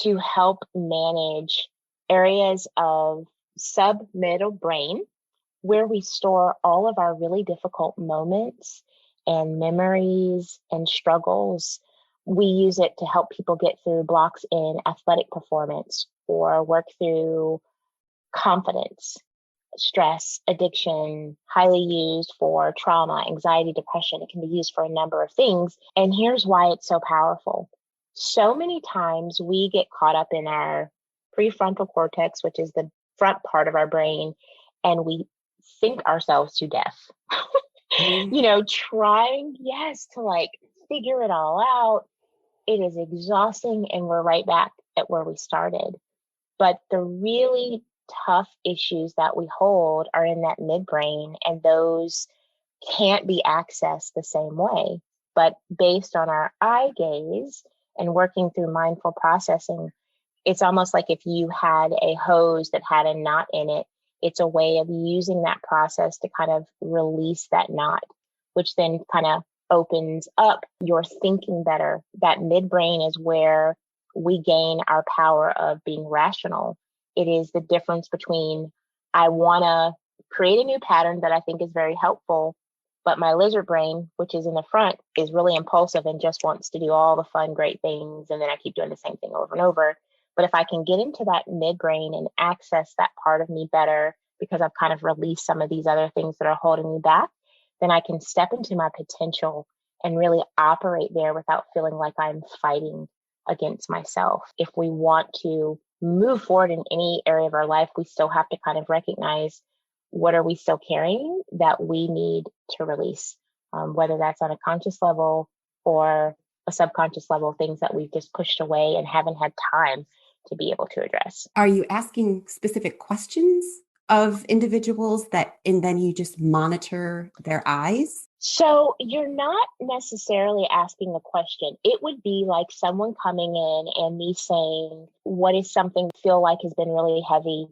to help manage areas of sub-middle brain where we store all of our really difficult moments and memories and struggles. We use it to help people get through blocks in athletic performance or work through confidence, stress, addiction, highly used for trauma, anxiety, depression. It can be used for a number of things. And here's why it's so powerful. So many times we get caught up in our prefrontal cortex, which is the front part of our brain, and we think ourselves to death. Trying, to like figure it all out. It is exhausting, and we're right back at where we started. But the really tough issues that we hold are in that midbrain, and those can't be accessed the same way. But based on our eye gaze and working through mindful processing, it's almost like if you had a hose that had a knot in it, it's a way of using that process to kind of release that knot, which then kind of opens up your thinking better. That midbrain is where we gain our power of being rational. It is the difference between, I want to create a new pattern that I think is very helpful, but my lizard brain, which is in the front, is really impulsive and just wants to do all the fun, great things. And then I keep doing the same thing over and over. But if I can get into that midbrain and access that part of me better, because I've kind of released some of these other things that are holding me back, then I can step into my potential and really operate there without feeling like I'm fighting against myself. If we want to move forward in any area of our life, we still have to kind of recognize, what are we still carrying that we need to release, whether that's on a conscious level or a subconscious level, things that we've just pushed away and haven't had time to be able to address. Are you asking specific questions of individuals and then you just monitor their eyes? So you're not necessarily asking a question. It would be like someone coming in and me saying, what is something you feel like has been really heavy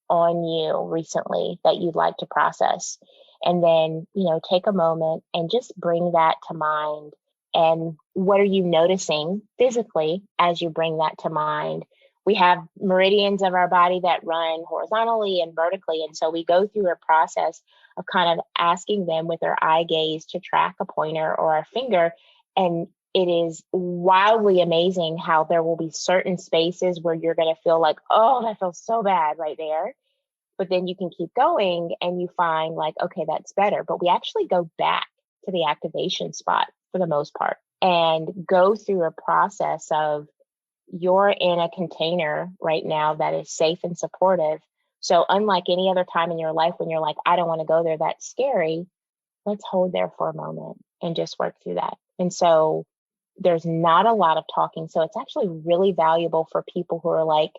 on you recently that you'd like to process? And then, take a moment and just bring that to mind. And what are you noticing physically as you bring that to mind? We have meridians of our body that run horizontally and vertically. And so we go through a process of kind of asking them with their eye gaze to track a pointer or a finger. And it is wildly amazing how there will be certain spaces where you're going to feel like, oh, that feels so bad right there. But then you can keep going and you find like, okay, that's better. But we actually go back to the activation spot for the most part and go through a process of, you're in a container right now that is safe and supportive. So unlike any other time in your life when you're like, I don't want to go there, that's scary, let's hold there for a moment and just work through that. And so there's not a lot of talking. So it's actually really valuable for people who are like,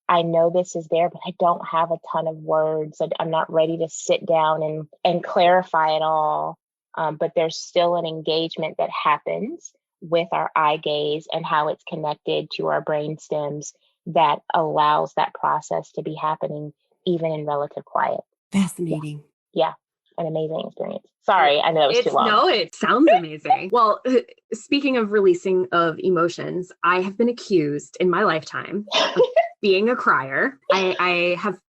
I know this is there, but I don't have a ton of words. I'm not ready to sit down and clarify it all. But there's still an engagement that happens with our eye gaze and how it's connected to our brain stems that allows that process to be happening even in relative quiet. Fascinating. Yeah. An amazing experience. Sorry, I know it was too long. No, it sounds amazing. Well, speaking of releasing of emotions, I have been accused in my lifetime of being a crier. I have,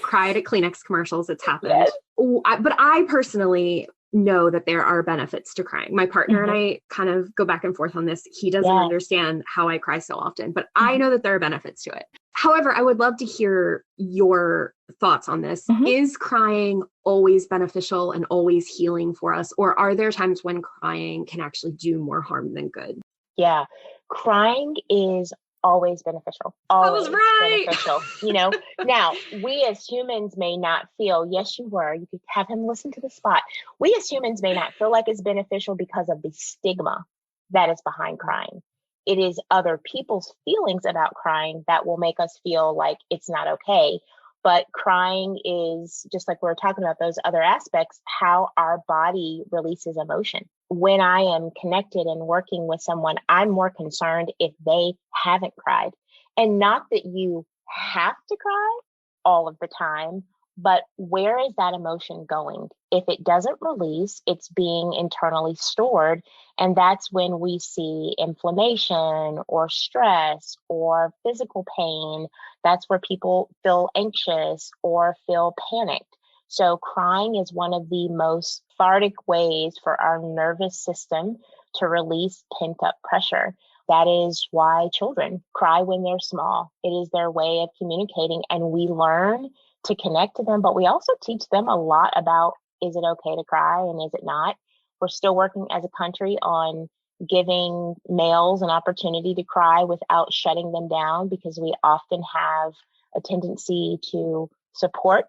cried at Kleenex commercials. It's happened. Yes. But I personally know that there are benefits to crying. My partner and I kind of go back and forth on this. He doesn't understand how I cry so often, but I know that there are benefits to it. However, I would love to hear your thoughts on this. Is crying always beneficial and always healing for us? Or are there times when crying can actually do more harm than good? Yeah. Crying is always beneficial. Always right. Beneficial. Now we as humans may not feel, yes, you were, you could have him listen to the spot. We as humans may not feel like it's beneficial because of the stigma that is behind crying. It is other people's feelings about crying that will make us feel like it's not okay. But crying is, just like we were talking about those other aspects, how our body releases emotion. When I am connected and working with someone, I'm more concerned if they haven't cried. And not that you have to cry all of the time, but where is that emotion going? If it doesn't release, it's being internally stored. And that's when we see inflammation or stress or physical pain. That's where people feel anxious or feel panicked. So crying is one of the most cathartic ways for our nervous system to release pent up pressure. That is why children cry when they're small. It is their way of communicating, and we learn to connect to them, but we also teach them a lot about, is it okay to cry and is it not? We're still working as a country on giving males an opportunity to cry without shutting them down, because we often have a tendency to support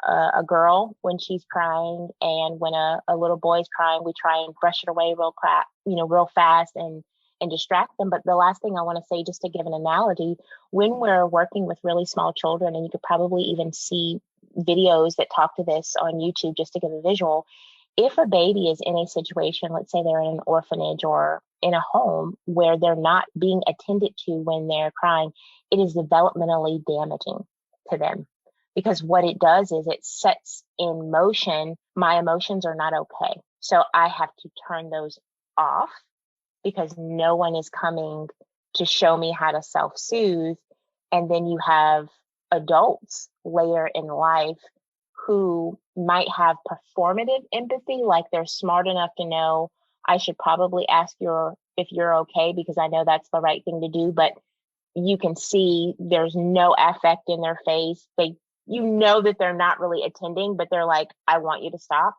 a girl when she's crying, and when a little boy's crying, we try and brush it away real fast and distract them. But the last thing I want to say, just to give an analogy, when we're working with really small children, and you could probably even see videos that talk to this on YouTube just to give a visual, if a baby is in a situation, let's say they're in an orphanage or in a home where they're not being attended to when they're crying, it is developmentally damaging to them. Because what it does is it sets in motion, my emotions are not okay. So I have to turn those off, because no one is coming to show me how to self-soothe. And then you have adults later in life who might have performative empathy, like they're smart enough to know, I should probably ask if you're okay, because I know that's the right thing to do. But you can see there's no affect in their face. That they're not really attending, but they're like, I want you to stop.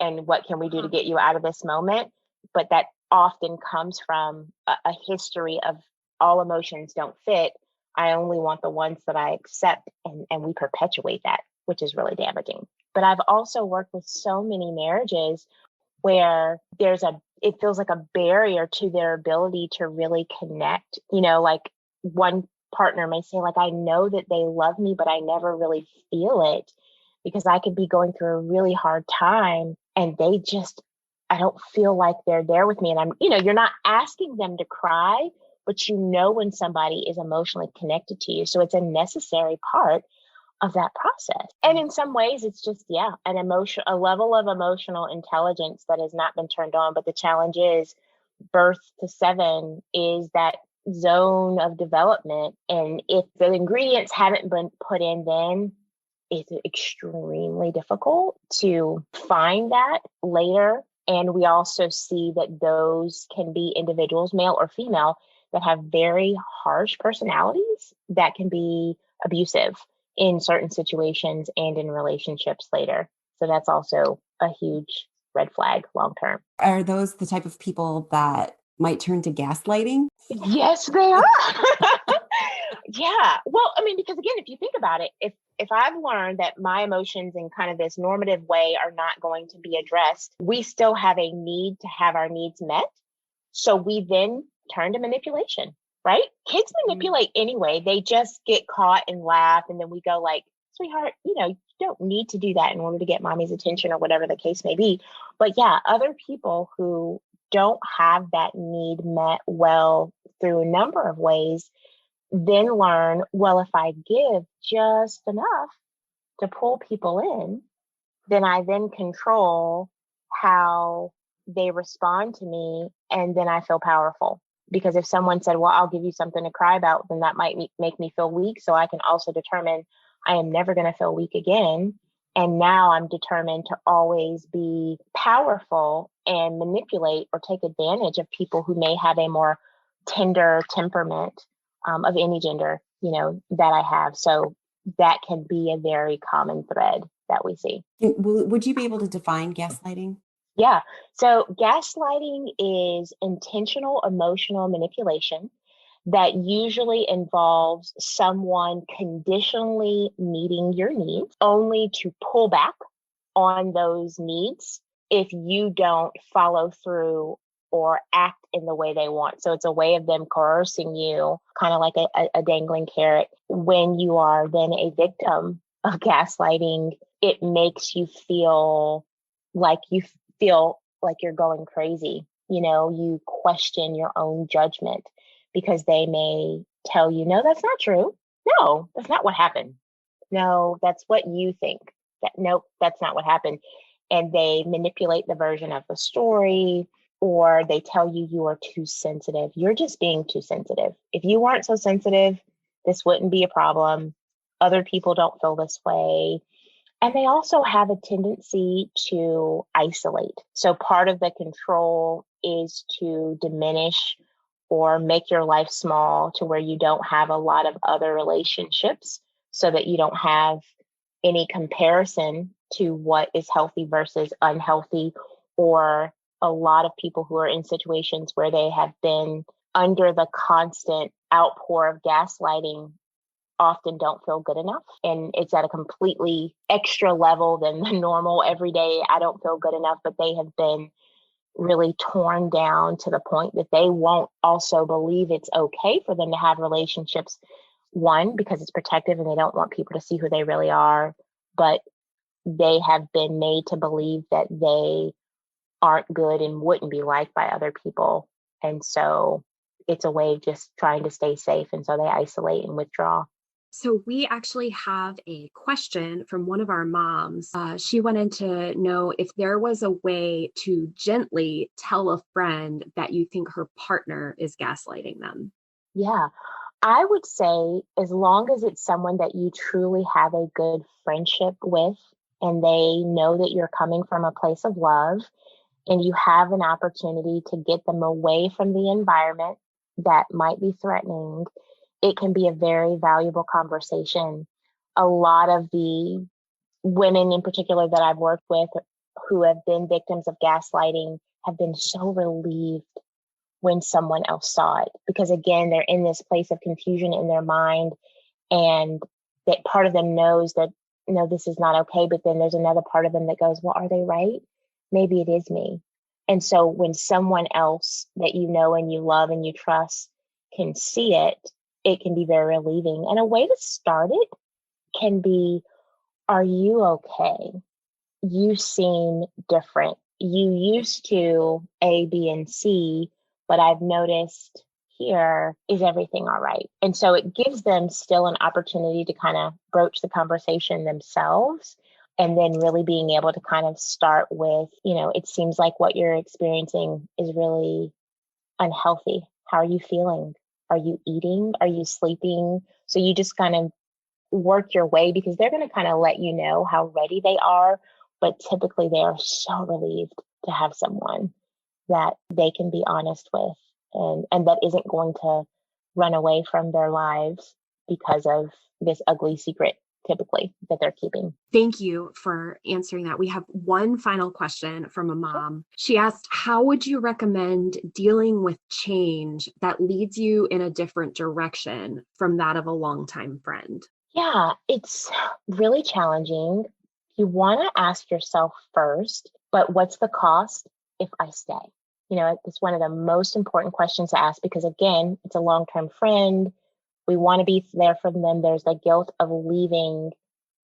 And what can we do to get you out of this moment? But that often comes from a history of all emotions don't fit. I only want the ones that I accept, and we perpetuate that, which is really damaging. But I've also worked with so many marriages where it feels like a barrier to their ability to really connect. Like one partner may say, like, I know that they love me, but I never really feel it, because I could be going through a really hard time and I don't feel like they're there with me. And you're not asking them to cry, but when somebody is emotionally connected to you. So it's a necessary part of that process. And in some ways it's just, a level of emotional intelligence that has not been turned on. But the challenge is, birth to 7 is that zone of development. And if the ingredients haven't been put in, then it's extremely difficult to find that later. And we also see that those can be individuals, male or female, that have very harsh personalities that can be abusive in certain situations and in relationships later. So that's also a huge red flag long term. Are those the type of people that might turn to gaslighting? Yes, they are. Yeah. Well, because again, if you think about it, if I've learned that my emotions in kind of this normative way are not going to be addressed, we still have a need to have our needs met. So we then turn to manipulation, right? Kids manipulate anyway. They just get caught and laugh. And then we go like, sweetheart, you don't need to do that in order to get mommy's attention, or whatever the case may be. But yeah, other people who don't have that need met well through a number of ways then learn, well, if I give just enough to pull people in, then I then control how they respond to me, and then I feel powerful. Because if someone said, well, I'll give you something to cry about, then that might make me feel weak. So I can also determine I am never going to feel weak again. And now I'm determined to always be powerful and manipulate or take advantage of people who may have a more tender temperament of any gender, that I have. So that can be a very common thread that we see. Would you be able to define gaslighting? Yeah. So gaslighting is intentional emotional manipulation that usually involves someone conditionally meeting your needs only to pull back on those needs if you don't follow through or act in the way they want. So it's a way of them coercing you, kind of like a dangling carrot. When you are then a victim of gaslighting, it makes you feel like you're going crazy. You question your own judgment because they may tell you, no, that's not true. No, that's not what happened. No, that's what you think. Nope, that's not what happened. And they manipulate the version of the story, or they tell you you are too sensitive. You're just being too sensitive. If you weren't so sensitive, this wouldn't be a problem. Other people don't feel this way. And they also have a tendency to isolate. So part of the control is to diminish or make your life small to where you don't have a lot of other relationships, so that you don't have any comparison to what is healthy versus unhealthy, or a lot of people who are in situations where they have been under the constant outpour of gaslighting often don't feel good enough. And it's at a completely extra level than the normal everyday, I don't feel good enough, but they have been really torn down to the point that they won't also believe it's okay for them to have relationships. One, because it's protective and they don't want people to see who they really are, but they have been made to believe that they aren't good and wouldn't be liked by other people. And so it's a way of just trying to stay safe. And so they isolate and withdraw. So we actually have a question from one of our moms. She wanted to know if there was a way to gently tell a friend that you think her partner is gaslighting them. Yeah, I would say as long as it's someone that you truly have a good friendship with and they know that you're coming from a place of love and you have an opportunity to get them away from the environment that might be threatening, it can be a very valuable conversation. A lot of the women in particular that I've worked with who have been victims of gaslighting have been so relieved when someone else saw it, because again, they're in this place of confusion in their mind, and that part of them knows that, no, this is not okay. But then there's another part of them that goes, well, are they right? Maybe it is me. And so when someone else that you know and you love and you trust can see it, it can be very relieving. And a way to start it can be, are you okay? You seem different. You used to A, B, and C, but I've noticed here, is everything all right? And so it gives them still an opportunity to kind of broach the conversation themselves. And then really being able to kind of start with, it seems like what you're experiencing is really unhealthy. How are you feeling? Are you eating? Are you sleeping? So you just kind of work your way, because they're going to kind of let you know how ready they are. But typically they are so relieved to have someone that they can be honest with, and that isn't going to run away from their lives because of this ugly secret, typically, that they're keeping. Thank you for answering that. We have one final question from a mom. She asked, how would you recommend dealing with change that leads you in a different direction from that of a longtime friend? Yeah, it's really challenging. You want to ask yourself first, but what's the cost if I stay? It's one of the most important questions to ask, because again, it's a long-term friend. We want to be there for them. There's the guilt of leaving,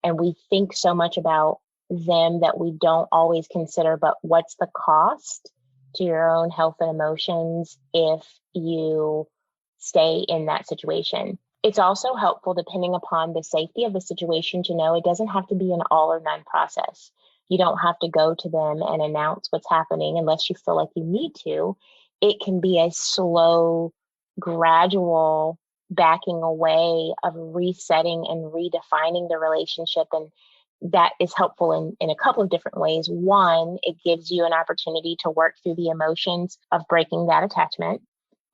and we think so much about them that we don't always consider, but what's the cost to your own health and emotions if you stay in that situation? It's also helpful, depending upon the safety of the situation, to know it doesn't have to be an all or none process. You don't have to go to them and announce what's happening unless you feel like you need to. It can be a slow, gradual backing away of resetting and redefining the relationship. And that is helpful in a couple of different ways. One, it gives you an opportunity to work through the emotions of breaking that attachment,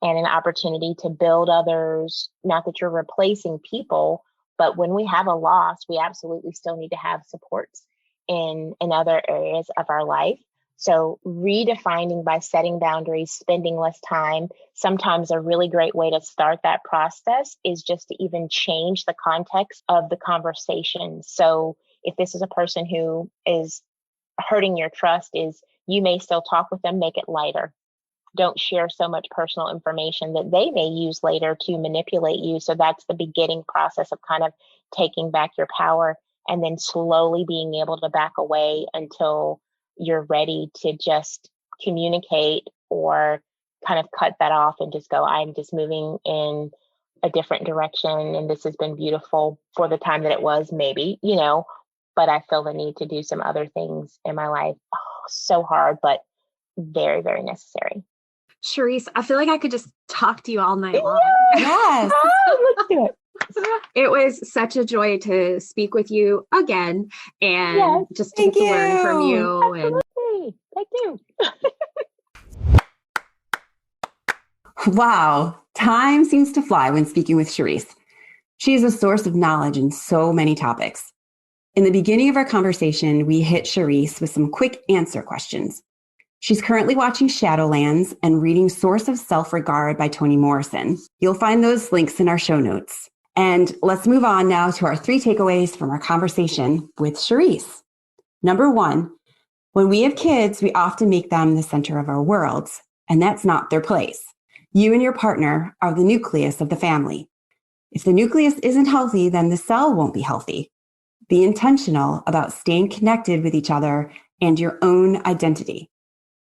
and an opportunity to build others. Not that you're replacing people, but when we have a loss, we absolutely still need to have supports in other areas of our life. So redefining by setting boundaries, spending less time. Sometimes a really great way to start that process is just to even change the context of the conversation. So if this is a person who is hurting your trust, is you may still talk with them, make it lighter. Don't share so much personal information that they may use later to manipulate you. So that's the beginning process of kind of taking back your power, and then slowly being able to back away until you're ready to just communicate or kind of cut that off and just go, I'm just moving in a different direction. And this has been beautiful for the time that it was, maybe, but I feel the need to do some other things in my life. Oh, so hard, but very, very necessary. Charryse, I feel like I could just talk to you all night long. Yes. Let's do it. It was such a joy to speak with you again and just to learn from you. Absolutely. Thank you. Wow. Time seems to fly when speaking with Charryse. She is a source of knowledge in so many topics. In the beginning of our conversation, we hit Charryse with some quick answer questions. She's currently watching Shadowlands and reading Source of Self-Regard by Toni Morrison. You'll find those links in our show notes. And let's move on now to our 3 takeaways from our conversation with Charryse. Number 1, when we have kids, we often make them the center of our worlds, and that's not their place. You and your partner are the nucleus of the family. If the nucleus isn't healthy, then the cell won't be healthy. Be intentional about staying connected with each other and your own identity.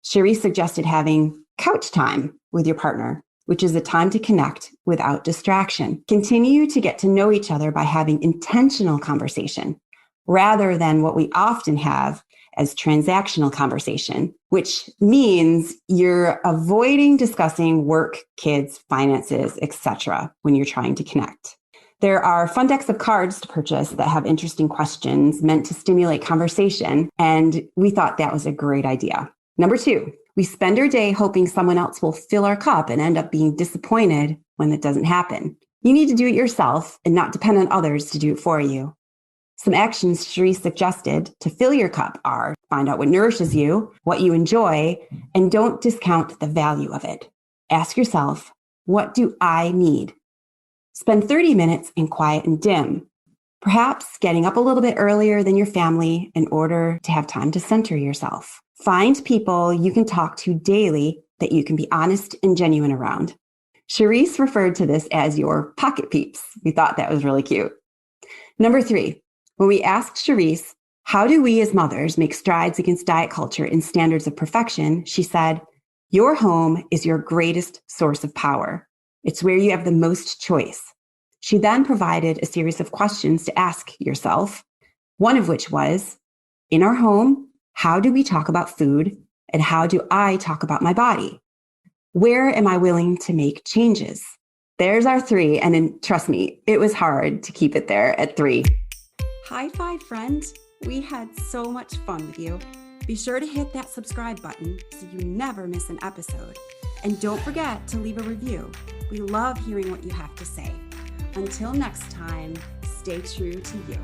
Charryse suggested having couch time with your partner, which is a time to connect without distraction. Continue to get to know each other by having intentional conversation rather than what we often have as transactional conversation, which means you're avoiding discussing work, kids, finances, etc. when you're trying to connect. There are fun decks of cards to purchase that have interesting questions meant to stimulate conversation, and we thought that was a great idea. Number 2, we spend our day hoping someone else will fill our cup and end up being disappointed when it doesn't happen. You need to do it yourself and not depend on others to do it for you. Some actions Charryse suggested to fill your cup are: find out what nourishes you, what you enjoy, and don't discount the value of it. Ask yourself, what do I need? Spend 30 minutes in quiet and dim, perhaps getting up a little bit earlier than your family in order to have time to center yourself. Find people you can talk to daily that you can be honest and genuine around. Charryse referred to this as your pocket peeps. We thought that was really cute. Number 3, when we asked Charryse, how do we as mothers make strides against diet culture and standards of perfection? She said, your home is your greatest source of power. It's where you have the most choice. She then provided a series of questions to ask yourself, one of which was, in our home, how do we talk about food, and how do I talk about my body? Where am I willing to make changes? There's our 3, and then, trust me, it was hard to keep it there at 3. High five, friend. We had so much fun with you. Be sure to hit that subscribe button so you never miss an episode. And don't forget to leave a review. We love hearing what you have to say. Until next time, stay true to you.